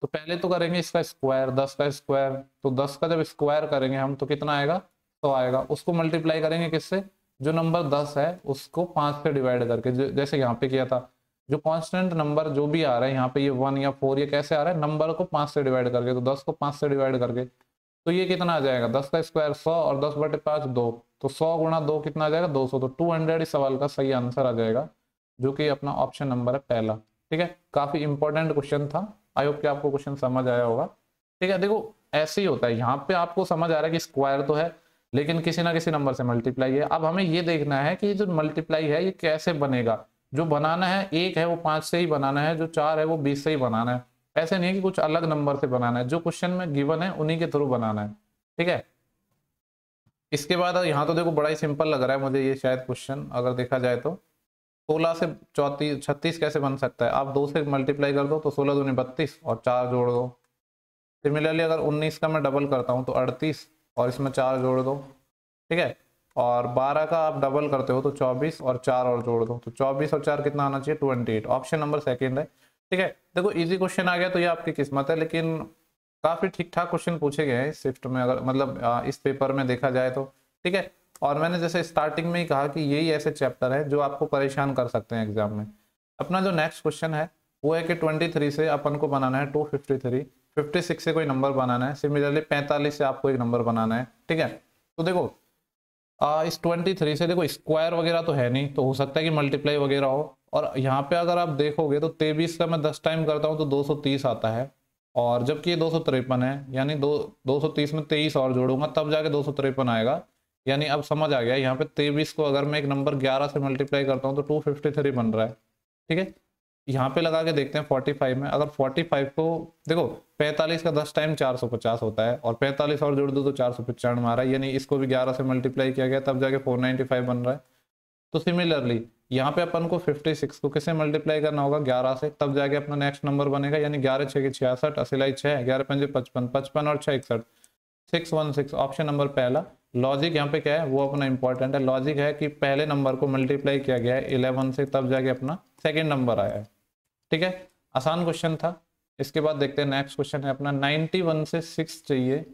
तो पहले तो करेंगे इसका स्क्वायर, 10 का स्क्वायर, तो 10 का जब स्क्वायर करेंगे हम तो कितना आएगा, 100 आएगा। उसको मल्टीप्लाई करेंगे किससे, जो नंबर 10 है उसको 5 से डिवाइड करके, जैसे यहाँ पे किया था। जो कांस्टेंट नंबर जो भी आ रहा है यहाँ पे, ये 1 या 4, ये कैसे आ रहा है, नंबर को 5 से डिवाइड करके, तो 10 को 5 से डिवाइड करके, तो ये कितना आ जाएगा, 10 का स्क्वायर 100 और 10/5 2, तो 100 गुणा 2 कितना आ जाएगा, 200, तो 200 इस सवाल का सही आंसर आ जाएगा, जो कि अपना ऑप्शन नंबर है पहला। ठीक है, काफी इंपॉर्टेंट क्वेश्चन था, आई होप कि आपको क्वेश्चन समझ आया होगा। ठीक है, देखो ऐसे ही होता है, यहाँ पे आपको समझ आ रहा है कि स्क्वायर तो है लेकिन किसी ना किसी नंबर से मल्टीप्लाई है। अब हमें ये देखना है कि जो मल्टीप्लाई है ये कैसे बनेगा। जो बनाना है 1 है वो 5 से ही बनाना है, जो 4 है वो 20 से ही बनाना है। ऐसे नहीं है कि कुछ अलग नंबर से बनाना है, जो क्वेश्चन में गिवन है उन्हीं के थ्रू बनाना है। ठीक है, इसके बाद यहाँ तो देखो बड़ा ही सिंपल लग रहा है मुझे ये शायद क्वेश्चन, अगर देखा जाए तो 16 से 34 36 कैसे बन सकता है। आप 2 से मल्टीप्लाई कर दो तो 16 दूनी 32 और 4 जोड़ दो। सिमिलरली अगर 19 का मैं डबल करता हूँ तो 38 और इसमें 4 जोड़ दो। ठीक है, और 12 का आप डबल करते हो तो 24 और 4 और जोड़ दो, तो 24 और 4 कितना आना चाहिए, 28। ऑप्शन नंबर सेकंड है। ठीक है, देखो इजी क्वेश्चन आ गया तो ये आपकी किस्मत है, लेकिन काफी ठीक ठाक क्वेश्चन पूछे गए हैं इस शिफ्ट में, अगर मतलब इस पेपर में देखा जाए तो। ठीक है, और मैंने जैसे स्टार्टिंग में ही कहा कि यही ऐसे चैप्टर है जो आपको परेशान कर सकते हैं एग्जाम में। अपना जो नेक्स्ट क्वेश्चन है वो है कि 23 से अपन को बनाना है 253, 56 से कोई नंबर बनाना है, सिमिलरली 45 से आपको एक नंबर बनाना है। ठीक है, तो देखो इस 23 से देखो स्क्वायर वगैरह तो है नहीं, तो हो सकता है कि मल्टीप्लाई वगैरह हो। और यहाँ पे अगर आप देखोगे तो 23 का मैं 10 टाइम करता हूँ तो 230 आता है, और जबकि ये 253 है, यानी 230 में 23 और जोड़ूंगा तब जाके 253 आएगा। यानी अब समझ आ गया, यहाँ पे 23 को अगर मैं एक नंबर 11 से मल्टीप्लाई करता हूँ तो 253 बन रहा है। ठीक है, यहाँ पे लगा के देखते हैं 45 में, अगर 45 को देखो 45 का 10 टाइम 450 होता है, और 45 और जोड़ दो तो 495 आ रहा है, यानी इसको भी 11 से मल्टीप्लाई किया गया तब जाके 495 बन रहा है। तो सिमिलरली यहाँ पे अपन को 56 को किससे मल्टीप्लाई करना होगा, 11 से, तब जाके अपना नेक्स्ट नंबर बनेगा, यानी 11 6 66, असिलाई 6, 11 5 55, 55 और 6 61, 616। ऑप्शन नंबर पहला। लॉजिक यहाँ पे क्या है वो अपना इंपॉर्टेंट है, लॉजिक है कि पहले नंबर को मल्टीप्लाई किया गया है 11 से, तब जाके अपना सेकेंड नंबर आया है। ठीक है, आसान क्वेश्चन था। इसके बाद देखते हैं नेक्स्ट क्वेश्चन है अपना 91 से 6 चाहिए,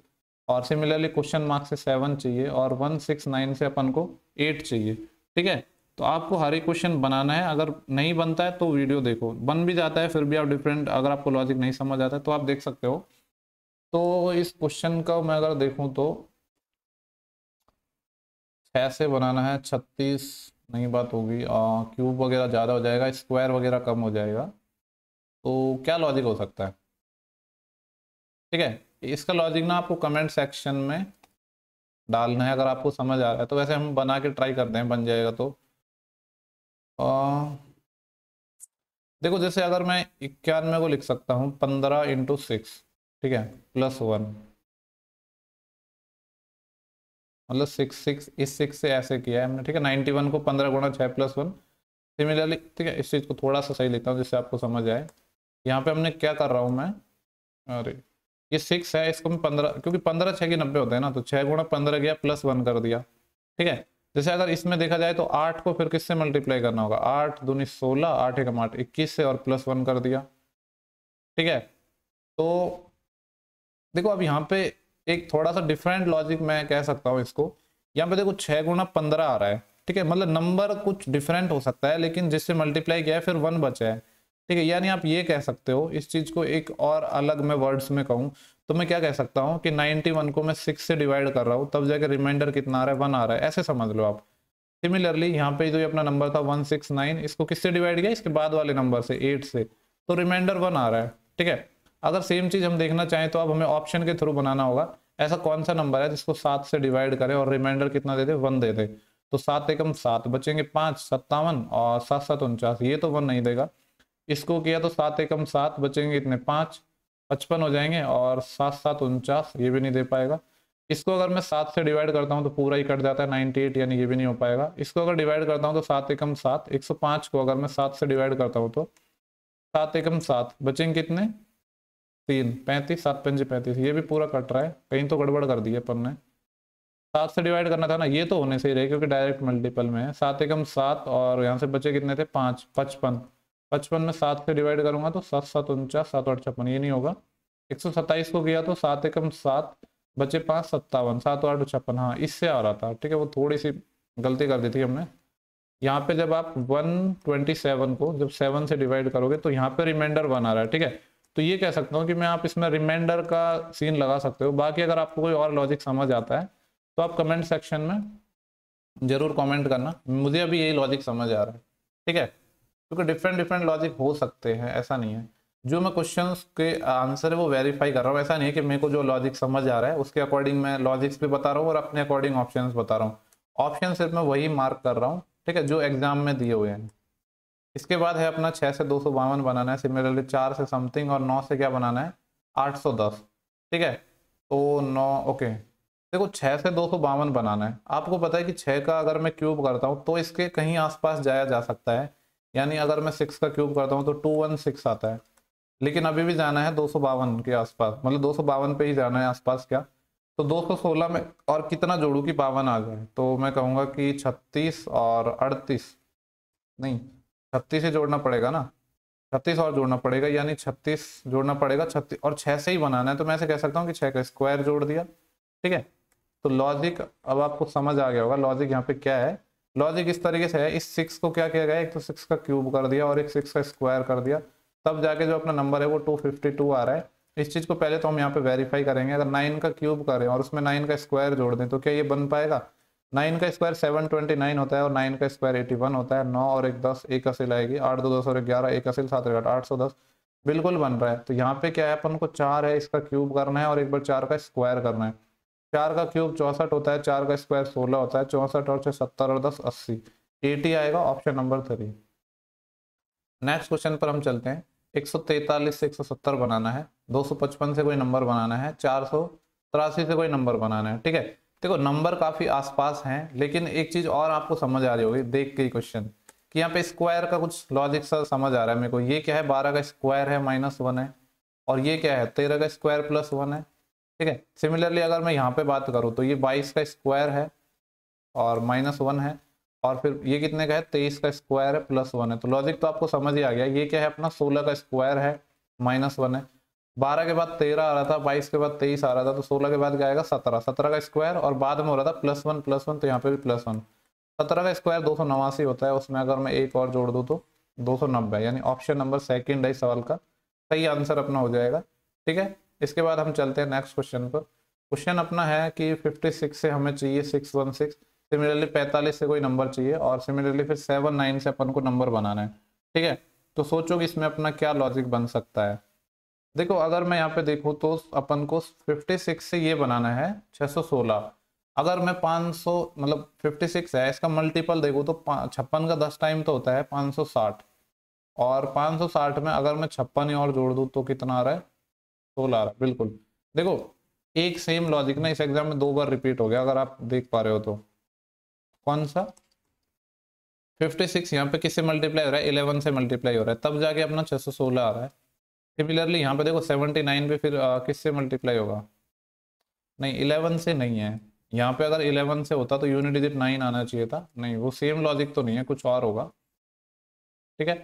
और सिमिलरली क्वेश्चन मार्क से 7 चाहिए, और 169 से अपन को 8 चाहिए। ठीक है, तो आपको हर एक क्वेश्चन बनाना है, अगर नहीं बनता है तो वीडियो देखो, बन भी जाता है फिर भी आप डिफरेंट, अगर आपको लॉजिक नहीं समझ आता है तो आप देख सकते हो। तो इस क्वेश्चन का मैं अगर देखूं तो 6 से बनाना है, 36 नहीं बात होगी, क्यूब वगैरह ज़्यादा हो जाएगा, स्क्वायर वगैरह कम हो जाएगा, तो क्या लॉजिक हो सकता है। ठीक है, इसका लॉजिक ना आपको कमेंट सेक्शन में डालना है, अगर आपको समझ आ रहा है तो। वैसे हम बना के ट्राई करते हैं, बन जाएगा तो। देखो जैसे अगर मैं 91 को लिख सकता हूँ 15 × 6, ठीक है, +1, मतलब 6 इस 6 से ऐसे किया है हमने। ठीक है, 91 को 15 गुणा 6 +1। सिमिलरली ठीक है, इस चीज़ को थोड़ा सा सही लिखता हूँ जिससे आपको समझ आए। यहाँ पे हमने क्या कर रहा हूँ मैं, अरे ये 6 है, इसको मैं 15, क्योंकि 15 6 के 90 होते हैं ना, तो 6 गुणा 15 गया +1 कर दिया। ठीक है, जैसे अगर इसमें देखा जाए तो 8 को फिर किससे मल्टीप्लाई करना होगा, 8 दूनी 16, 8 एकम 8, 21 से, और +1 कर दिया। ठीक है, तो देखो अब यहाँ पे एक थोड़ा सा डिफरेंट लॉजिक मैं कह सकता हूँ इसको। यहाँ पे देखो 6 गुणा 15 आ रहा है, ठीक है, मतलब नंबर कुछ डिफरेंट हो सकता है, लेकिन जिससे मल्टीप्लाई किया है फिर 1 बचा है। ठीक है। यानी आप ये कह सकते हो, इस चीज को एक और अलग मैं वर्ड्स में कहूँ तो मैं क्या कह सकता हूँ कि 91 को मैं 6 से डिवाइड कर रहा हूँ, तब जाके रिमाइंडर कितना आ रहा है, 1 आ रहा है, ऐसे समझ लो आप। सिमिलरली यहाँ पे जो ये अपना नंबर था 169, इसको किससे डिवाइड किया, इसके बाद वाले नंबर से 8 से, तो रिमाइंडर 1 आ रहा है। ठीक है। अगर सेम चीज हम देखना चाहें तो अब हमें ऑप्शन के थ्रू बनाना होगा, ऐसा कौन सा नंबर है जिसको 7 से डिवाइड करे और रिमाइंडर कितना दे दे, 1 दे दे। तो 7 एकम 7, बचेंगे 5, 57 और 7 7 49, ये तो 1 नहीं देगा। इसको किया तो 7 एकम 7, बचेंगे इतने 5, 55 हो जाएंगे और 7 7 49, ये भी नहीं दे पाएगा। इसको अगर मैं 7 से डिवाइड करता हूँ तो पूरा ही कट जाता है 98, यानी ये भी नहीं हो पाएगा। इसको अगर डिवाइड करता हूँ तो 7 एकम 7, 105 को अगर मैं 7 से डिवाइड करता हूँ तो 7 एकम 7, बचेंगे कितने, 3, 35, 7 पंजे 35, ये भी पूरा कट रहा है, कहीं तो गड़बड़ कर दी है अपन ने। 7 से डिवाइड करना था ना, ये तो होने से ही रहे क्योंकि डायरेक्ट मल्टीपल में है। 7 एकम 7 और यहाँ से बचे कितने थे, 5, 55, 55 में 7 से डिवाइड करूंगा तो 7 7 49, 7 8 56, ये नहीं होगा। 127 को किया तो 7 एकम 7, बचे 5, 57, 7 8 56, हाँ इससे आ रहा था। ठीक है, वो थोड़ी सी गलती कर दी थी हमने। यहाँ पे जब आप 127 को जब 7 से डिवाइड करोगे तो यहाँ पे रिमाइंडर 1 आ रहा है। ठीक है, तो ये कह सकता हूँ कि मैं आप इसमें रिमाइंडर का सीन लगा सकते हो। बाकी अगर आपको कोई और लॉजिक समझ आता है तो आप कमेंट सेक्शन में जरूर कमेंट करना, मुझे अभी यही लॉजिक समझ आ रहा है। ठीक है, क्योंकि डिफरेंट डिफरेंट लॉजिक हो सकते हैं, ऐसा नहीं है। जो मैं क्वेश्चंस के आंसर है वो वेरीफाई कर रहा हूँ, ऐसा नहीं है कि मेरे को जो लॉजिक समझ आ रहा है उसके अकॉर्डिंग मैं लॉजिक्स भी बता रहा हूँ और अपने अकॉर्डिंग ऑप्शंस बता रहा हूँ। ऑप्शन सिर्फ मैं वही मार्क कर रहा हूँ, ठीक है, जो एग्जाम में दिए हुए हैं। इसके बाद है अपना 6 से 252 बनाना है, सिमिलरली 4 से समथिंग और 9 से क्या बनाना है, 810। ठीक है, तो 9 ओके। देखो 6 से 252 बनाना है, आपको पता है कि 6 का अगर मैं क्यूब करता हूँ तो इसके कहीं आसपास जाया जा सकता है, यानी अगर मैं 6 का क्यूब करता हूँ तो 216 आता है। लेकिन अभी भी जाना है 252 के आसपास, मतलब 252 पे ही जाना है आसपास। क्या तो 216 में और कितना जोड़ू कि 52 आ जाए, तो मैं कहूँगा कि 36 और 38, नहीं 36 ही जोड़ना पड़ेगा ना, 36 और जोड़ना पड़ेगा, यानी 36 जोड़ना पड़ेगा, 36 और 6 से ही बनाना है, तो मैं ऐसे कह सकता हूँ कि 6 का स्क्वायर जोड़ दिया। ठीक है, तो लॉजिक अब आपको समझ आ गया होगा लॉजिक यहाँ पे क्या है। लॉजिक इस तरीके से है, इस 6 को क्या किया गया, एक तो 6 का क्यूब कर दिया और एक 6 का स्क्वायर कर दिया, तब जाके जो अपना नंबर है वो 252 आ रहा है। इस चीज को पहले तो हम यहाँ पे वेरीफाई करेंगे, अगर 9 का क्यूब करें और उसमें 9 का स्क्वायर जोड़ दें तो क्या ये बन पाएगा। 9 का स्क्वायर 729 होता है और 9 का स्क्वायर 81 होता है। 9 और 1 10, एक असिल आएगी, 8 2 10 और 11, एक असिल 7 8, 810 बिल्कुल बन रहा है। तो यहाँ पे क्या है, अपन को 4 है इसका क्यूब करना है और एक बार 4 का स्क्वायर करना है। 4 का क्यूब 64 होता है, 4 का स्क्वायर 16 होता है, 64 और 6 70 और 10 80, 80 आएगा, ऑप्शन नंबर 3। नेक्स्ट क्वेश्चन पर हम चलते हैं। 143 से 170 बनाना है, 255 से कोई नंबर बनाना है, 483 से कोई नंबर बनाना है। ठीक है, देखो नंबर काफी आसपास हैं, लेकिन एक चीज और आपको समझ आ रही होगी देख के क्वेश्चन कि यहाँ पे स्क्वायर का कुछ लॉजिक सा समझ आ रहा है मेरे को। ये क्या है, 12 का स्क्वायर है -1 है, और ये क्या है, 13 का स्क्वायर +1 है। ठीक है, सिमिलरली अगर मैं यहाँ पे बात करूँ तो ये 22 का स्क्वायर है और -1 है, और फिर ये कितने का है, 23 का स्क्वायर है +1 है। तो लॉजिक तो आपको समझ ही आ गया। ये क्या है अपना 16 का स्क्वायर है -1 है, 12 के बाद 13 आ रहा था, 22 के बाद 23 आ रहा था, तो 16 के बाद क्या आएगा 17, 17 का स्क्वायर और बाद में हो रहा था +1 तो यहाँ पे भी +1। 17 का स्क्वायर 289 होता है, उसमें अगर मैं एक और जोड़ दूँ तो 290, यानी ऑप्शन नंबर 2 है इस सवाल का सही आंसर अपना हो जाएगा। ठीक है, इसके बाद हम चलते हैं नेक्स्ट क्वेश्चन पर। क्वेश्चन अपना है कि 56 से हमें चाहिए 616, सिमिलरली 45 से कोई नंबर चाहिए और सिमिलरली फिर 79 से अपन को नंबर बनाना है। ठीक है, तो सोचो कि इसमें अपना क्या लॉजिक बन सकता है। देखो अगर मैं यहाँ पे देखूँ तो अपन को 56 से ये बनाना है 616। अगर मैं 500 मतलब 56 है, इसका मल्टीपल देखूँ तो 56 का 10 टाइम तो होता है 560, और 560 में अगर मैं 56 और जोड़ दूँ तो कितना आ रहा है, 16 आ रहा है। बिल्कुल, देखो एक सेम लॉजिक ना इस एग्जाम में 2 बार रिपीट हो गया, अगर आप देख पा रहे हो तो। कौन सा, 56 यहाँ पे किससे मल्टीप्लाई हो रहा है, 11 से मल्टीप्लाई हो रहा है, तब जाके अपना 616 आ रहा है। सिमिलरली यहाँ पे देखो 79 पे फिर किससे मल्टीप्लाई होगा, नहीं 11 से नहीं है, यहाँ पे अगर 11 से होता तो यूनिट डिजिट 9 आना चाहिए था, नहीं वो सेम लॉजिक तो नहीं है, कुछ और होगा। ठीक है,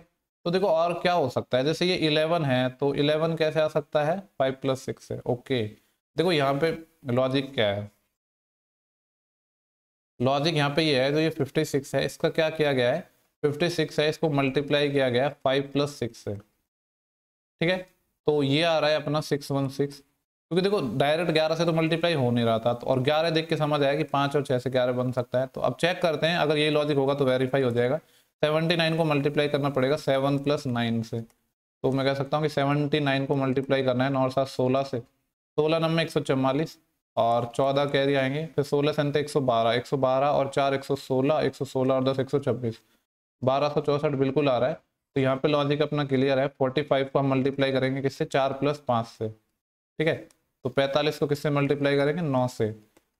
तो देखो और क्या हो सकता है, जैसे ये 11 है तो 11 कैसे आ सकता है, 5 + 6 है। ओके, देखो यहाँ पे लॉजिक क्या है, लॉजिक यहाँ पे ये है, जो ये 56 है इसका क्या किया गया है, 56 है इसको मल्टीप्लाई किया गया है 5 + 6 से। ठीक है, तो ये आ रहा है अपना 616, क्योंकि देखो डायरेक्ट 11 से तो मल्टीप्लाई हो नहीं रहा था, तो और 11 देख के समझ आया कि 5 और 6 से 11 बन सकता है। तो अब चेक करते हैं, अगर ये लॉजिक होगा तो वेरीफाई हो जाएगा। 79 को मल्टीप्लाई करना पड़ेगा 7 + 9 से, तो मैं कह सकता हूँ कि 79 को मल्टीप्लाई करना है 9 और 7 16 से, 16 नंबर 144 और 14 कैरी आएंगे, फिर 16 से 112, 112 और 4 116, 116 और 10 126, 1264 बिल्कुल आ रहा है। तो यहाँ पे लॉजिक अपना क्लियर है। 45 को हम मल्टीप्लाई करेंगे किससे, 4 + 5 से, ठीक है। तो 45 को किससे मल्टीप्लाई करेंगे, 9 से।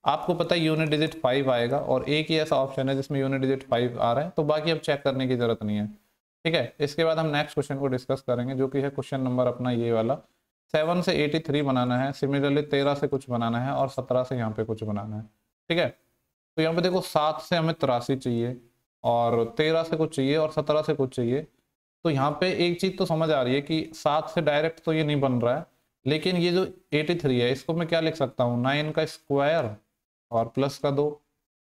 आपको पता है यूनिट डिजिट 5 आएगा, और एक ही ऐसा ऑप्शन है जिसमें यूनिट डिजिट 5 आ रहा है, तो बाकी अब चेक करने की जरूरत नहीं है, ठीक है। इसके बाद हम नेक्स्ट क्वेश्चन को डिस्कस करेंगे, जो कि है क्वेश्चन नंबर अपना ये वाला। 7 से 83 बनाना है, सिमिलरली 13 से कुछ बनाना है, और 17 से यहाँ पे कुछ बनाना है, ठीक है। तो यहाँ पे देखो 7 से हमें 83 चाहिए, और 13 से कुछ चाहिए, और 17 से कुछ चाहिए। तो यहाँ पे एक चीज तो समझ आ रही है कि 7 से डायरेक्ट तो ये नहीं बन रहा है, लेकिन ये जो 83 है इसको मैं क्या लिख सकता हूँ, 9 का स्क्वायर और प्लस का 2,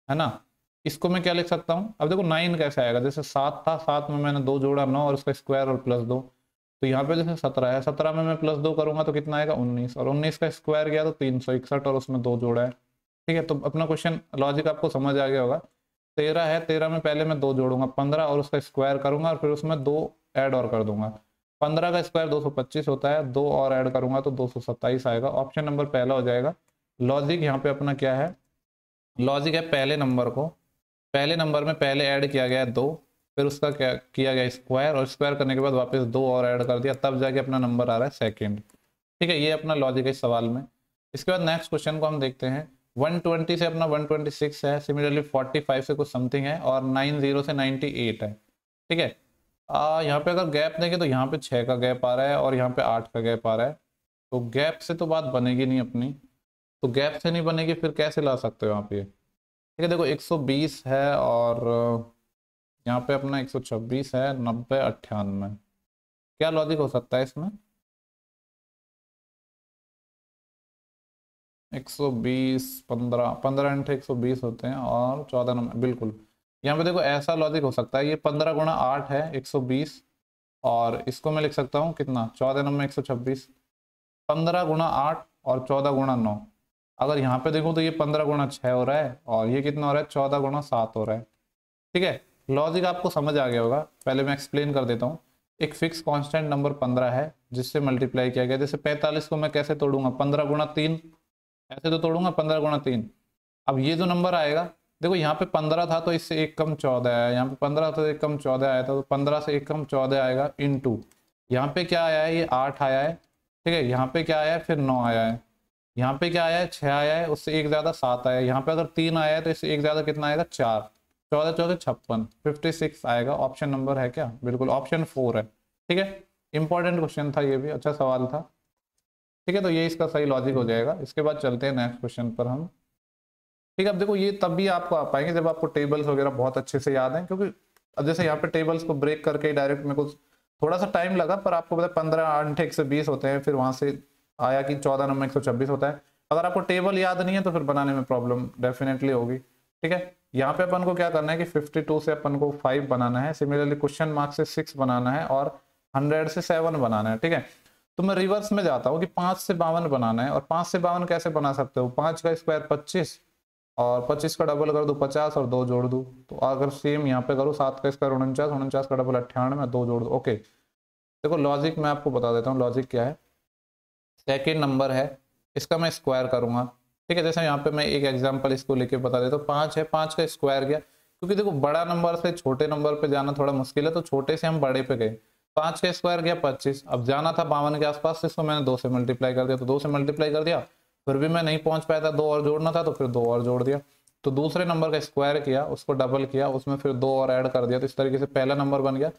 है ना। इसको मैं क्या लिख सकता हूँ, अब देखो 9 कैसे आएगा, जैसे 7 था, 7 में मैंने 2 जोड़ा 9 और उसका स्क्वायर और +2, तो यहाँ पे जैसे 17 है, 17 में मैं +2 करूंगा तो कितना आएगा 19, और 19 का स्क्वायर गया तो 361 और उसमें 2 जोड़ा है, ठीक है। तो अपना क्वेश्चन लॉजिक आपको समझ आ गया होगा। 13 है, 13 में पहले मैं 2 जोड़ूंगा 15 और उसका स्क्वायर करूंगा, और फिर उसमें 2 ऐड और कर दूंगा। 15 का स्क्वायर 225 होता है, 2 और ऐड करूंगा तो 227 आएगा। ऑप्शन नंबर पहला हो जाएगा। लॉजिक यहाँ पे अपना क्या है, लॉजिक है पहले नंबर को, पहले नंबर में पहले ऐड किया गया 2, फिर उसका क्या किया गया स्क्वायर, और स्क्वायर करने के बाद वापस 2 और ऐड कर दिया, तब जाके अपना नंबर आ रहा है सेकंड, ठीक है। ये अपना लॉजिक है इस सवाल में। इसके बाद नेक्स्ट क्वेश्चन को हम देखते हैं। 120 से अपना 126 है, सिमिलरली 45 से कुछ समथिंग है, और 90 से 98 है, ठीक है। यहाँ पे अगर गैप देंगे तो यहाँ पे 6 का गैप आ रहा है, और यहाँ पे 8 का गैप आ रहा है, तो गैप से तो बात बनेगी नहीं अपनी। तो गैप से नहीं बनेगी, फिर कैसे ला सकते हो आप ये, ठीक है। देखो 120 है, और यहाँ पे अपना 126 है, 90 98, क्या लॉजिक हो सकता है इसमें। 120 15 15 × 120 होते हैं, और 14 नंबर बिल्कुल। यहाँ पे देखो ऐसा लॉजिक हो सकता है, ये 15 × 8 है 120, और इसको मैं लिख सकता हूँ कितना, 14 नंबर 126, 15 × 8 और 14 × 9। अगर यहाँ पे देखो तो ये 15 × 6 हो रहा है, और ये कितना हो रहा है, 14 × 7 हो रहा है, ठीक है। लॉजिक आपको समझ आ गया होगा। पहले मैं एक्सप्लेन कर देता हूँ। एक फिक्स कांस्टेंट नंबर 15 है, जिससे मल्टीप्लाई किया गया। जैसे 45 को मैं कैसे तोड़ूंगा, 15 × 3, ऐसे तो तोड़ूंगा 15 × 3। अब ये जो नंबर आएगा, देखो यहाँ पे 15 था तो इससे एक कम 14 आया, यहाँ पे 15 था तो एक कम 14 आया था, तो 15 से एक कम 14 आएगा, इनटू यहाँ पे क्या आया है, ये 8 आया है, ठीक है। यहाँ पे क्या आया है, फिर 9 आया है, यहाँ पे क्या आया है, 6 आया है, उससे एक ज्यादा 7 आया है, यहाँ पे अगर 3 आया है तो इससे एक ज्यादा कितना आएगा, 4, 14 14 56, 56 आएगा। ऑप्शन नंबर है क्या, बिल्कुल ऑप्शन 4 है, ठीक है। इंपॉर्टेंट क्वेश्चन था, ये भी अच्छा सवाल था, ठीक है। तो ये इसका सही लॉजिक हो जाएगा। इसके बाद चलते हैं नेक्स्ट क्वेश्चन पर हम, ठीक है। अब देखो ये तब भी आपको आ पाएंगे जब आपको टेबल्स वगैरह बहुत अच्छे से याद हैं, क्योंकि अब जैसे यहाँ पे टेबल्स को ब्रेक करके डायरेक्ट मेरे को थोड़ा सा टाइम लगा, पर आपको पता है 15 8 120 होते हैं, फिर वहां से आया कि 14 नंबर 126 होता है। अगर आपको टेबल याद नहीं है तो फिर बनाने में प्रॉब्लम डेफिनेटली होगी, ठीक है। यहाँ पे अपन को क्या करना है कि 52 से अपन को 5 बनाना है, सिमिलरली क्वेश्चन मार्क से 6 बनाना है, और 100 से 7 बनाना है, ठीक है। तो मैं रिवर्स में जाता हूँ कि 5 से 52 बनाना है, और 5 से 52 कैसे बना सकते हो, 5 का स्क्वायर 25, और 25 का डबल कर दो 50, और 2 जोड़ दो। तो अगर सेम यहाँ पे करो, 7 का स्क्वायर 49, 49 का डबल 98, 2 जोड़ दो, ओके। देखो लॉजिक मैं आपको बता देता हूँ, लॉजिक क्या है। सेकेंड नंबर है, इसका मैं स्क्वायर करूंगा, ठीक है। जैसे यहाँ पे मैं एक एग्जांपल इसको लेके बता देता हूँ। 5 है, 5 का स्क्वायर गया, क्योंकि देखो बड़ा नंबर से छोटे नंबर पे जाना थोड़ा मुश्किल है, तो छोटे से हम बड़े पे गए। 5 का स्क्वायर गया 25, अब जाना था 52 के आसपास, इसको मैंने 2 से मल्टीप्लाई कर दिया, तो 2 से मल्टीप्लाई कर दिया, फिर भी मैं नहीं पहुंच पाया था, 2 और जोड़ना था, तो फिर 2 और जोड़ दिया। तो दूसरे नंबर का स्क्वायर किया, उसको डबल किया, उसमें फिर 2 और ऐड कर दिया, तो इस तरीके से पहला नंबर बन गया।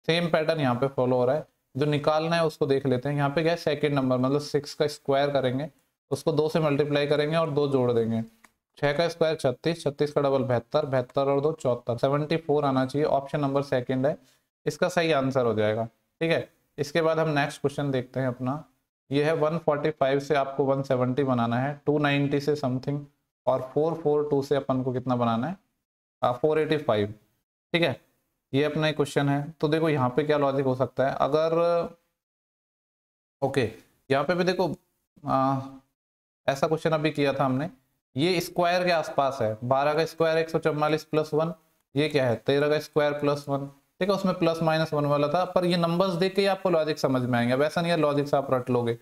सेम पैटर्न यहाँ पे फॉलो हो रहा है। जो निकालना है उसको देख लेते हैं। यहाँ पे क्या है, सेकेंड नंबर, मतलब 6 का स्क्वायर करेंगे, उसको 2 से मल्टीप्लाई करेंगे और 2 जोड़ देंगे। 6 का स्क्वायर 36, 36 का डबल 72, 72 और 2 74, 74 आना चाहिए। ऑप्शन नंबर सेकंड है, इसका सही आंसर हो जाएगा, ठीक है। इसके बाद हम नेक्स्ट क्वेश्चन देखते हैं अपना। ये है 145 से आपको 170 बनाना है, 290 से समथिंग, और 442 से अपन को कितना बनाना है, 485, ठीक है। ये अपना एक क्वेश्चन है। तो देखो यहाँ पे क्या लॉजिक हो सकता है, अगर ओके, यहाँ पे भी देखो ऐसा क्वेश्चन अभी किया था हमने, ये स्क्वायर के आसपास है, 12 का स्क्वायर 144 प्लस 1, ये क्या है 13 का स्क्वायर प्लस 1, ठीक है, उसमें प्लस माइनस 1 वाला था, पर ये नंबर्स देख के ही आपको लॉजिक समझ में आएंगे, वैसा नहीं है लॉजिक से आप रट लोगे।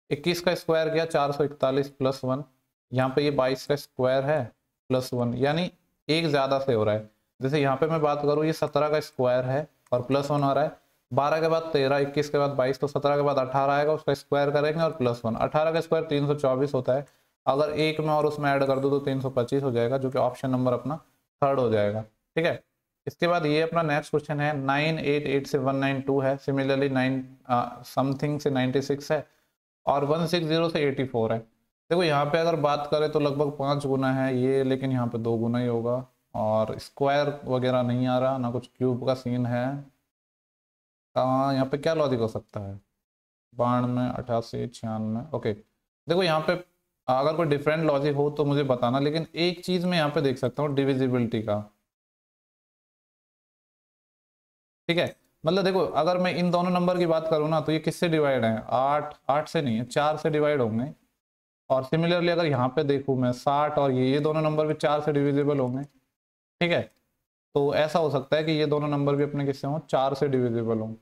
21 का स्क्वायर किया 441 प्लस 1, यहाँ पे ये 22 का स्क्वायर है प्लस 1, यानी एक ज्यादा से हो रहा है। जैसे यहाँ पे मैं बात करूँ, ये 17 का स्क्वायर है और प्लस 1 आ रहा है, 12 के बाद 13, 21 के बाद 22, तो 17 के बाद 18 आएगा, उसका स्क्वायर करेंगे और प्लस 1, 18 का स्क्वायर 324 होता है, अगर एक में और उसमें ऐड कर दो तो 325 हो जाएगा, जो कि ऑप्शन नंबर अपना थर्ड हो जाएगा। ठीक है, इसके बाद ये अपना नेक्स्ट क्वेश्चन है 988 से 192 है, सिमिलरली 9 समथिंग से 96 है, और 160 से 84 है। देखो यहाँ पे अगर बात करें तो लगभग 5 गुना है ये, लेकिन यहाँ पे 2 गुना ही होगा, और स्क्वायर वगैरह नहीं आ रहा, ना कुछ क्यूब का सीन है। यहाँ पे क्या लॉजिक हो सकता है, 92, 88, 96, ओके। देखो यहाँ पे अगर कोई डिफरेंट लॉजिक हो तो मुझे बताना, लेकिन एक चीज मैं यहाँ पे देख सकता हूँ डिविजिबिलिटी का। ठीक है, मतलब देखो अगर मैं इन दोनों नंबर की बात करूँ ना, तो ये किससे डिवाइड है, 8, 8 से नहीं है, 4 से डिवाइड होंगे। और सिमिलरली अगर यहाँ पे देखूँ मैं 60 और ये दोनों नंबर भी 4 से डिविजिबल होंगे। ठीक है, तो ऐसा हो सकता है कि ये दोनों नंबर भी अपने किससे हों, 4 से डिविजिबल हों,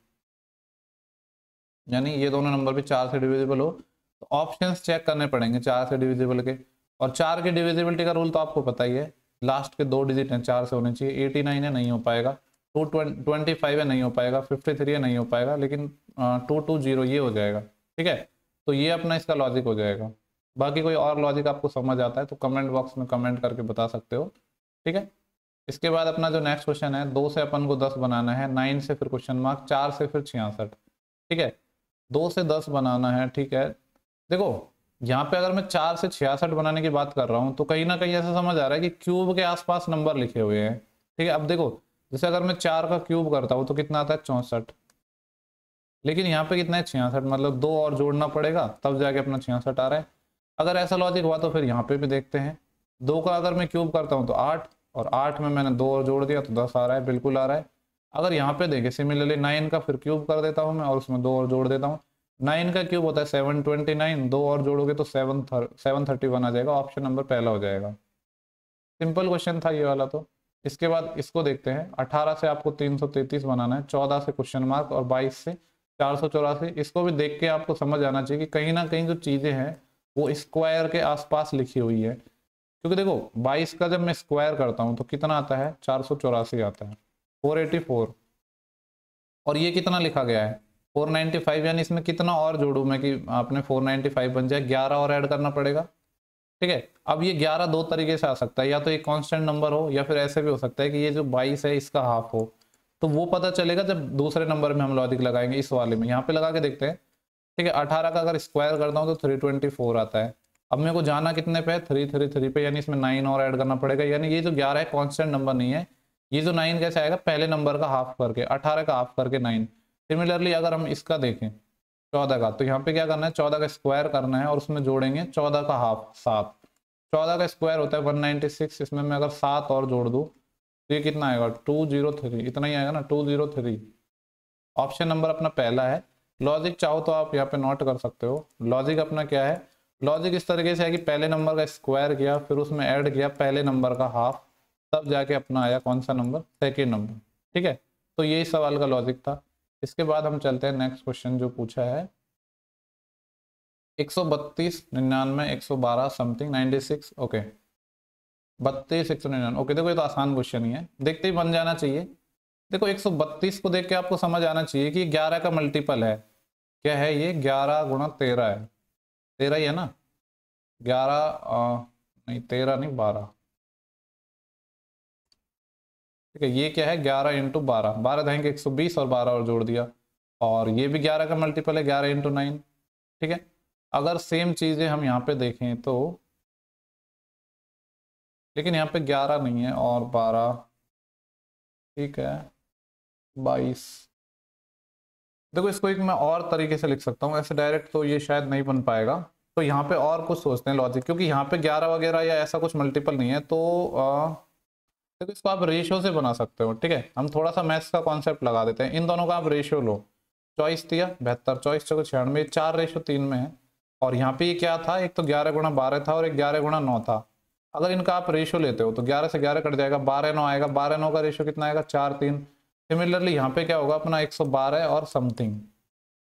यानी ये दोनों नंबर भी 4 से डिविजिबल हो। तो ऑप्शंस चेक करने पड़ेंगे 4 से डिविजिबल के, और 4 की डिविजिबिलिटी का रूल तो आपको पता ही है, लास्ट के 2 डिजिट हैं 4 से होने चाहिए। 89 है, नहीं हो पाएगा, 225 है, नहीं हो पाएगा, 53 है, नहीं हो पाएगा, लेकिन 220 ये हो जाएगा। ठीक है, तो ये अपना इसका लॉजिक हो जाएगा। बाकी कोई और लॉजिक आपको समझ आता है तो कमेंट बॉक्स में कमेंट करके बता सकते हो। ठीक है, इसके बाद अपना जो नेक्स्ट क्वेश्चन है, 2 से अपन को 10 बनाना है, 9 से फिर क्वेश्चन मार्क, 4 से फिर 66। ठीक है, 2 से 10 बनाना है। ठीक है, देखो यहाँ पे अगर मैं 4 से 66 बनाने की बात कर रहा हूँ तो कहीं ना कहीं ऐसा समझ आ रहा है कि क्यूब के आसपास नंबर लिखे हुए हैं। ठीक है, अब देखो जैसे अगर मैं 4 का क्यूब करता हूँ तो कितना आता है 64, लेकिन यहाँ पे कितना है 66, मतलब 2 और जोड़ना पड़ेगा तब जाके अपना 66 आ रहा है। अगर ऐसा लॉजिक हुआ तो फिर यहाँ पे भी देखते हैं, 2 का अगर मैं क्यूब करता हूँ तो 8, और 8 में मैंने 2 और जोड़ दिया तो 10 आ रहा है, बिल्कुल आ रहा है। अगर यहाँ पे देखें सिमिलरली 9 का फिर क्यूब कर देता हूँ मैं और उसमें 2 और जोड़ देता हूँ, 9 का क्यूब होता है 729, 2 और जोड़ोगे तो 731 आ जाएगा, ऑप्शन नंबर पहला हो जाएगा। सिंपल क्वेश्चन था ये वाला। तो इसके बाद इसको देखते हैं, 18 से आपको 333 बनाना है, 14 से क्वेश्चन मार्क और 22 से 484। इसको भी देख के आपको समझ आना चाहिए कि कहीं ना कहीं जो चीजें हैं वो स्क्वायर के आसपास लिखी हुई है, क्योंकि देखो 22 का जब मैं स्क्वायर करता हूँ तो कितना आता है 484 आता है, 484, और ये कितना लिखा गया है 495, यानी इसमें कितना और जोड़ू मैं कि आपने 495 बन जाए, 11 और ऐड करना पड़ेगा। ठीक है, अब ये 11 दो तरीके से आ सकता है, या तो एक कांस्टेंट नंबर हो या फिर ऐसे भी हो सकता है कि ये जो 22 है इसका हाफ हो, तो वो पता चलेगा जब दूसरे नंबर में हम लॉजिक लगाएंगे, इस वाले में यहाँ पे लगा के देखते हैं। ठीक है, 18 का अगर स्क्वायर करता हूँ तो 324 आता है। अब मेरे को जाना कितने पे है 333 पे, यानी इसमें 9 और ऐड करना पड़ेगा, यानी ये जो 11 है कॉन्स्टेंट नंबर नहीं है, ये जो 9 कैसे आएगा पहले नंबर का हाफ करके, 18 का हाफ करके 9। सिमिलरली अगर हम इसका देखें 14 का, तो यहाँ पे क्या करना है 14 का स्क्वायर करना है और उसमें जोड़ेंगे 14 का हाफ 7, 14 का स्क्वायर होता है 196, इसमें मैं अगर 7 और जोड़ दूँ तो ये कितना आएगा 203, इतना ही आएगा ना 203। ऑप्शन नंबर अपना पहला है। लॉजिक चाहो तो आप यहाँ पे नोट कर सकते हो, लॉजिक अपना क्या है, लॉजिक इस तरीके से है कि पहले नंबर का स्क्वायर किया फिर उसमें ऐड किया पहले नंबर का हाफ, तब जाके अपना आया कौन सा नंबर, सेकेंड नंबर। ठीक है, तो यही सवाल का लॉजिक था। इसके बाद हम चलते हैं नेक्स्ट क्वेश्चन जो पूछा है 132, 99, 112 समथिंग 96, ओके 32, 199, ओके। देखो ये तो आसान क्वेश्चन ही है, देखते ही बन जाना चाहिए। देखो 132 को देख के आपको समझ आना चाहिए कि 11 का मल्टीपल है, क्या है ये 11 गुणा 13 है, 13 ही है ना, 11 नहीं 13 नहीं 12। ठीक है, ये क्या है 11 इंटू 12, 12 रहेंगे 120 और 12 और जोड़ दिया, और ये भी 11 का मल्टीपल है 11 इंटू 9। ठीक है, अगर सेम चीजें हम यहाँ पे देखें तो, लेकिन यहाँ पे 11 नहीं है और 12, ठीक है 22। देखो इसको एक मैं और तरीके से लिख सकता हूँ, ऐसे डायरेक्ट तो ये शायद नहीं बन पाएगा, तो यहाँ पे और कुछ सोचते हैं लॉजिक, क्योंकि यहाँ पे 11 वगैरह या ऐसा कुछ मल्टीपल नहीं है, तो देखो इसको आप रेशियो से बना सकते हो। ठीक है, हम थोड़ा सा मैथ्स का कॉन्सेप्ट लगा देते हैं, इन दोनों का आप रेशियो लो, 24 दिया, 72, 24 चौको 96, 4:3 में है। और यहाँ पे ये क्या था, एक तो 11x12 था और एक 11x9 था। अगर इनका आप रेशो लेते हो तो 11 से 11 कट जाएगा, 12:9 आएगा, 12:9 का रेशो कितना आएगा, 4:3। सिमिलरली यहाँ पे क्या होगा अपना 112 और समथिंग,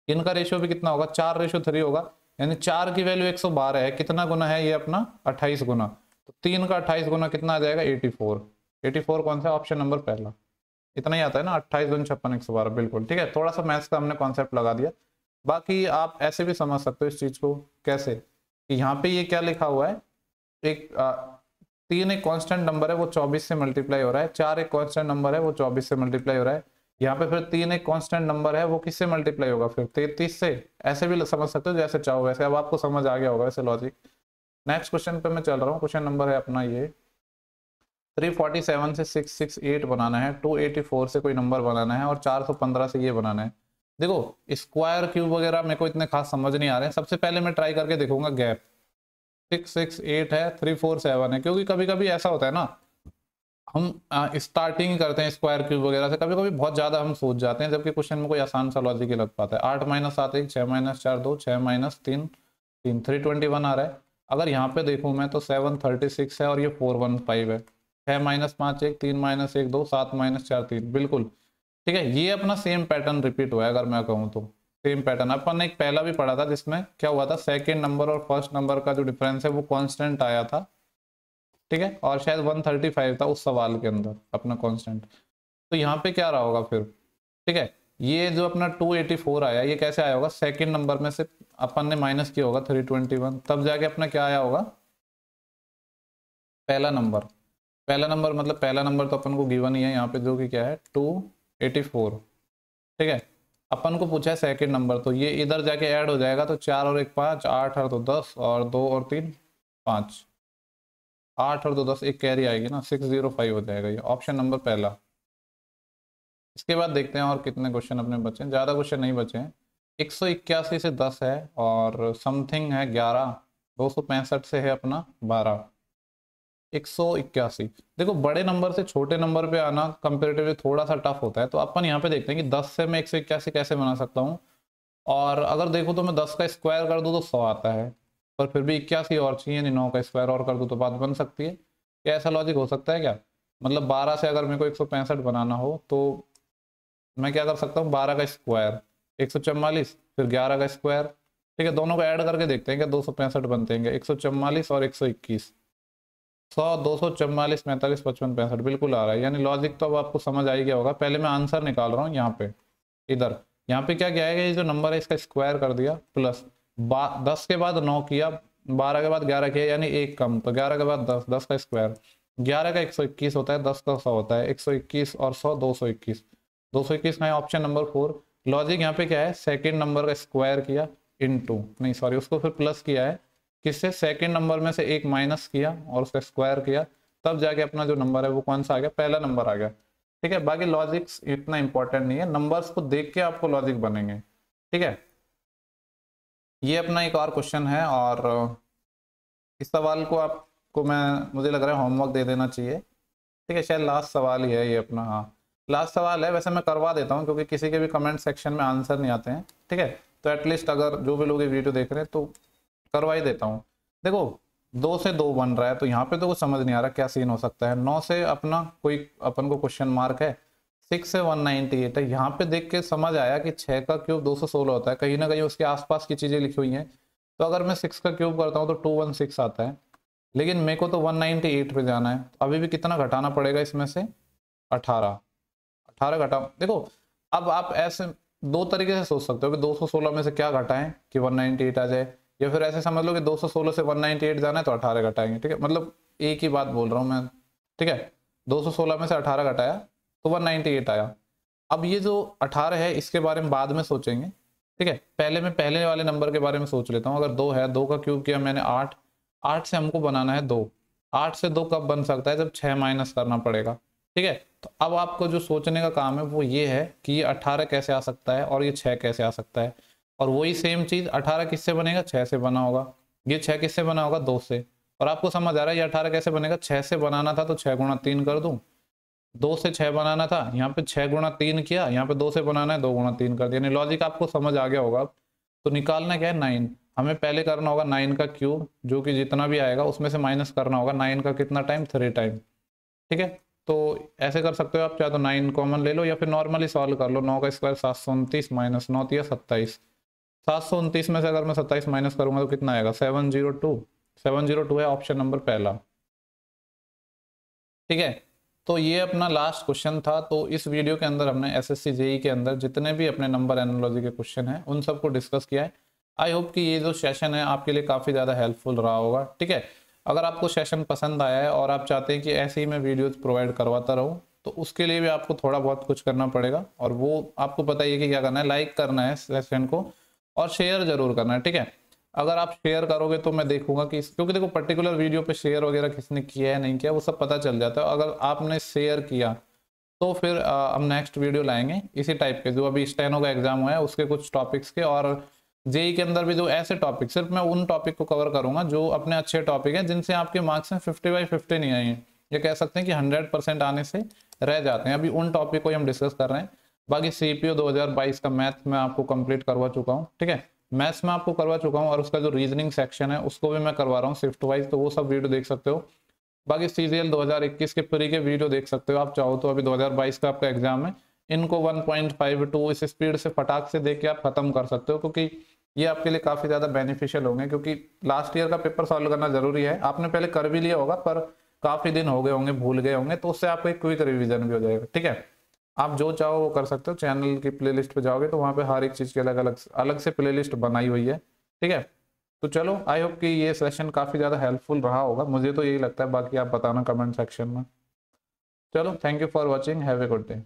इनका रेशियो भी कितना होगा, 4:3 होगा, यानी 4 की वैल्यू 112 है, कितना गुना है ये अपना 28 गुना, तो 3 का 28 गुना कितना आ जाएगा 84। 84 कौन सा, ऑप्शन नंबर पहला। इतना ही आता है ना, 28 दूनी 56 112, बिल्कुल ठीक है। थोड़ा सा मैथ्स का हमने कॉन्सेप्ट लगा दिया, बाकी आप ऐसे भी समझ सकते हो इस चीज को, कैसे कि यहाँ पे ये क्या लिखा हुआ है, एक 3 एक कांस्टेंट नंबर है वो 24 से मल्टीप्लाई हो रहा है, 4 एक कांस्टेंट नंबर है वो 24 से मल्टीप्लाई हो रहा है, यहाँ पे फिर 3 एक कांस्टेंट नंबर है वो किससे मल्टीप्लाई होगा, फिर 33 से। ऐसे भी समझ सकते हो जैसे चाहो वैसे, अब आपको समझ आ गया होगा वैसे लॉजिक। नेक्स्ट क्वेश्चन पे मैं चल रहा हूँ, क्वेश्चन नंबर है अपना ये 347 से 668 बनाना है, 284 से कोई नंबर बनाना है और 415 से ये बनाना है। देखो स्क्वायर क्यूब वगैरह मेरे को इतने खास समझ नहीं आ रहे हैं, सबसे पहले मैं ट्राई करके देखूंगा गैप। 668 है, 347 है, क्योंकि कभी कभी ऐसा होता है ना, हम स्टार्टिंग करते हैं स्क्वायर क्यूब वगैरह से, कभी कभी बहुत ज्यादा हम सोच जाते हैं, जबकि क्वेश्चन में कोई आसान सा लॉजिक लग पाता है। 8 - 7 1, 6 - 4 2, 6 - 3 3, 321 आ रहा है। अगर यहाँ पे देखूं मैं तो 736 है और ये 415 है। 6 - 5 1, 3 - 1 2, 7 - 4 3, बिल्कुल ठीक है। ये अपना सेम पैटर्न रिपीट हुआ है, अगर मैं कहूँ तो सेम पैटर्न अपन ने एक पहला भी पढ़ा था, जिसमें क्या हुआ था, सेकेंड नंबर और फर्स्ट नंबर का जो डिफरेंस है वो कांस्टेंट आया था, ठीक है, और शायद 135 था उस सवाल के अंदर अपना कांस्टेंट। तो यहाँ पे क्या रहा होगा फिर, ठीक है, ये जो अपना 284 आया, ये कैसे आया होगा, सेकंड नंबर में से अपन ने माइनस किया होगा 321, तब जाके अपना क्या आया होगा, पहला नंबर। पहला नंबर मतलब पहला नंबर तो अपन को गिवन ही है यहाँ पे, जो कि क्या है 284, ठीक है। अपन को पूछा है सेकंड नंबर, तो ये इधर जाके ऐड हो जाएगा, तो 4 और 1 5, 8 और 2 10, और 2 और 3 5, 8 और 2 10, एक कैरी आएगी ना, 605 हो जाएगा, ये ऑप्शन नंबर पहला। इसके बाद देखते हैं और कितने क्वेश्चन अपने बचे हैं, ज़्यादा क्वेश्चन नहीं बचे हैं। 181 से 10 है और समथिंग है 11, 265 से है अपना 12, 181। देखो बड़े नंबर से छोटे नंबर पे आना कंपेरेटिवली थोड़ा सा टफ होता है, तो अपन यहाँ पे देखते हैं कि 10 से मैं 181 कैसे बना सकता हूँ। और अगर देखो तो मैं 10 का स्क्वायर कर दूँ तो 100 आता है, पर फिर भी 81 और चाहिए, नहीं 9 का स्क्वायर और कर दूँ तो बात बन सकती है। क्या ऐसा लॉजिक हो सकता है क्या, मतलब 12 से अगर मेरे को 165 बनाना हो तो मैं क्या कर सकता हूँ, 12 का स्क्वायर 144, फिर 11 का स्क्वायर, ठीक है, दोनों को ऐड करके देखते हैं क्या 265 बनते हैं, 144 और 121, 100 244 45 55 65, बिल्कुल आ रहा है। यानी लॉजिक तो अब आपको समझ आ ही गया होगा। पहले मैं आंसर निकाल रहा हूँ यहाँ पे, इधर यहाँ पे क्या आएगा, ये जो नंबर है इसका स्क्वायर कर दिया, प्लस 10 के बाद 9 किया, 12 के बाद 11 किया, यानी एक कम, तो 11 के बाद 10, 10 का स्क्वायर, 11 का 121 होता है, 10 का 100 होता है, 121 और 100 221, 221 का है ऑप्शन नंबर 4। लॉजिक यहाँ पे क्या है, सेकेंड नंबर का स्क्वायर किया इनटू, नहीं सॉरी उसको फिर प्लस किया है, किससे, सेकेंड नंबर में से एक माइनस किया और उसका स्क्वायर किया, तब जाके अपना जो नंबर है वो कौन सा आ गया, पहला नंबर आ गया, ठीक है। बाकी लॉजिक्स इतना इंपॉर्टेंट नहीं है, नंबर्स को देख के आपको लॉजिक बनेंगे, ठीक है। ये अपना एक और क्वेश्चन है, और इस सवाल को आपको मुझे लग रहा है होमवर्क दे देना चाहिए, ठीक है, शायद लास्ट सवाल ही है ये अपना, हाँ लास्ट सवाल है। वैसे मैं करवा देता हूँ क्योंकि किसी के भी कमेंट सेक्शन में आंसर नहीं आते हैं, ठीक है, तो एटलीस्ट अगर जो भी लोग ये वीडियो देख रहे हैं तो करवा ही देता हूँ। देखो 2 से 2 बन रहा है, तो यहाँ पे तो कुछ समझ नहीं आ रहा क्या सीन हो सकता है। 9 से अपना कोई अपन को क्वेश्चन मार्क है, 6 से 198 है, यहाँ पे देख के समझ आया कि 6 का क्यूब 216 होता है, कहीं ना कहीं उसके आसपास की चीजें लिखी हुई हैं। तो अगर मैं 6 का क्यूब करता हूँ तो 216 आता है, लेकिन मेरे को तो 198 पे जाना है, अभी भी कितना घटाना पड़ेगा इसमें से, 18 घटा। देखो अब आप ऐसे दो तरीके से सोच सकते हो कि 216 में से क्या घटाएं कि 198 आ जाए, या फिर ऐसे समझ लो कि 216 से 198 जाना है तो 18 घटाएंगे, ठीक है, मतलब एक ही बात बोल रहा हूँ मैं, ठीक है। 216 में से 18 घटाया तो 198 आया। अब ये जो 18 है इसके बारे में बाद में सोचेंगे, ठीक है, पहले मैं पहले वाले नंबर के बारे में सोच लेता हूँ। अगर 2 है, 2 का क्यूब किया मैंने 8, 8 से हमको बनाना है 2, 8 से 2 कब बन सकता है, जब 6 माइनस करना पड़ेगा, ठीक है। तो अब आपको जो सोचने का काम है वो ये है कि ये 18 कैसे आ सकता है और ये 6 कैसे आ सकता है, और वही सेम चीज 18 किससे बनेगा, 6 से बना होगा, ये 6 किससे बना होगा, 2 से। और आपको समझ आ रहा है ये 18 कैसे बनेगा, 6 से बनाना था तो 6 गुणा 3 कर दूं, 2 से 6 बनाना था, यहाँ पे 6 गुणा 3 किया, यहाँ पे 2 से बनाना है 2 गुणा 3 कर दिया। लॉजिक आपको समझ आ गया होगा। तो निकालना क्या है 9, हमें पहले करना होगा 9 का क्यूब, जो कि जितना भी आएगा उसमें से माइनस करना होगा 9 का कितना टाइम, 3 टाइम। ठीक है, तो ऐसे कर सकते हो आप, चाहे तो 9 कॉमन ले लो या फिर नॉर्मली सॉल्व कर लो। 9 का स्क्वायर 729 माइनस 9 दिया 27, 729 में से अगर मैं 27 माइनस करूंगा तो कितना आएगा 702, 702 है ऑप्शन नंबर पहला। ठीक है, तो ये अपना लास्ट क्वेश्चन था। तो इस वीडियो के अंदर हमने एसएससी जेई के अंदर जितने भी अपने नंबर एनालॉजी के क्वेश्चन हैं उन सबको डिस्कस किया है। आई होप कि ये जो सेशन है आपके लिए काफ़ी ज़्यादा हेल्पफुल रहा होगा। ठीक है, अगर आपको सेशन पसंद आया है और आप चाहते हैं कि ऐसे ही मैं वीडियोज प्रोवाइड करवाता रहूँ, तो उसके लिए भी आपको थोड़ा बहुत कुछ करना पड़ेगा, और वो आपको पता ही है कि क्या करना है, लाइक करना है सेशन को और शेयर जरूर करना है। ठीक है, अगर आप शेयर करोगे तो मैं देखूंगा कि क्योंकि देखो पर्टिकुलर वीडियो पे शेयर वगैरह किसने किया है नहीं किया वो सब पता चल जाता है। अगर आपने शेयर किया तो फिर हम नेक्स्ट वीडियो लाएंगे इसी टाइप के, जो अभी स्टेनो का एग्जाम हुआ है उसके कुछ टॉपिक्स के, और जेई के अंदर भी जो ऐसे टॉपिक, सिर्फ मैं उन टॉपिक को कवर करूंगा जो अपने अच्छे टॉपिक हैं, जिनसे आपके मार्क्स में 50/50 नहीं आए हैं, ये कह सकते हैं कि 100% आने से रह जाते हैं। अभी उन टॉपिक को हम डिस्कस कर रहे हैं। बाकी सीपीओ 2022 का मैथ मैं आपको कंप्लीट करवा चुका हूँ। ठीक है, मैथ्स में आपको करवा चुका हूँ, और उसका जो रीजनिंग सेक्शन है उसको भी मैं करवा रहा हूँ शिफ्ट वाइज, तो वो सब वीडियो देख सकते हो। बाकी सीजीएल 2021 के प्री के वीडियो देख सकते हो आप चाहो तो। अभी 2022 का आपका एग्जाम है, इनको 1.52 इस स्पीड से फटाक से देख के आप खत्म कर सकते हो, क्योंकि ये आपके लिए काफी ज्यादा बेनिफिशियल होंगे। क्योंकि लास्ट ईयर का पेपर सॉल्व करना जरूरी है, आपने पहले कर भी लिया होगा पर काफी दिन हो गए होंगे, भूल गए होंगे, तो उससे आपको एक क्विक रिवीजन भी हो जाएगा। ठीक है, आप जो चाहो वो कर सकते हो। चैनल की प्लेलिस्ट पे जाओगे तो वहाँ पे हर एक चीज़ की अलग अलग अलग से प्लेलिस्ट बनाई हुई है। ठीक है, तो चलो, आई होप कि ये सेशन काफ़ी ज़्यादा हेल्पफुल रहा होगा, मुझे तो यही लगता है, बाकी आप बताना कमेंट सेक्शन में। चलो, thank you for watching, have a good day.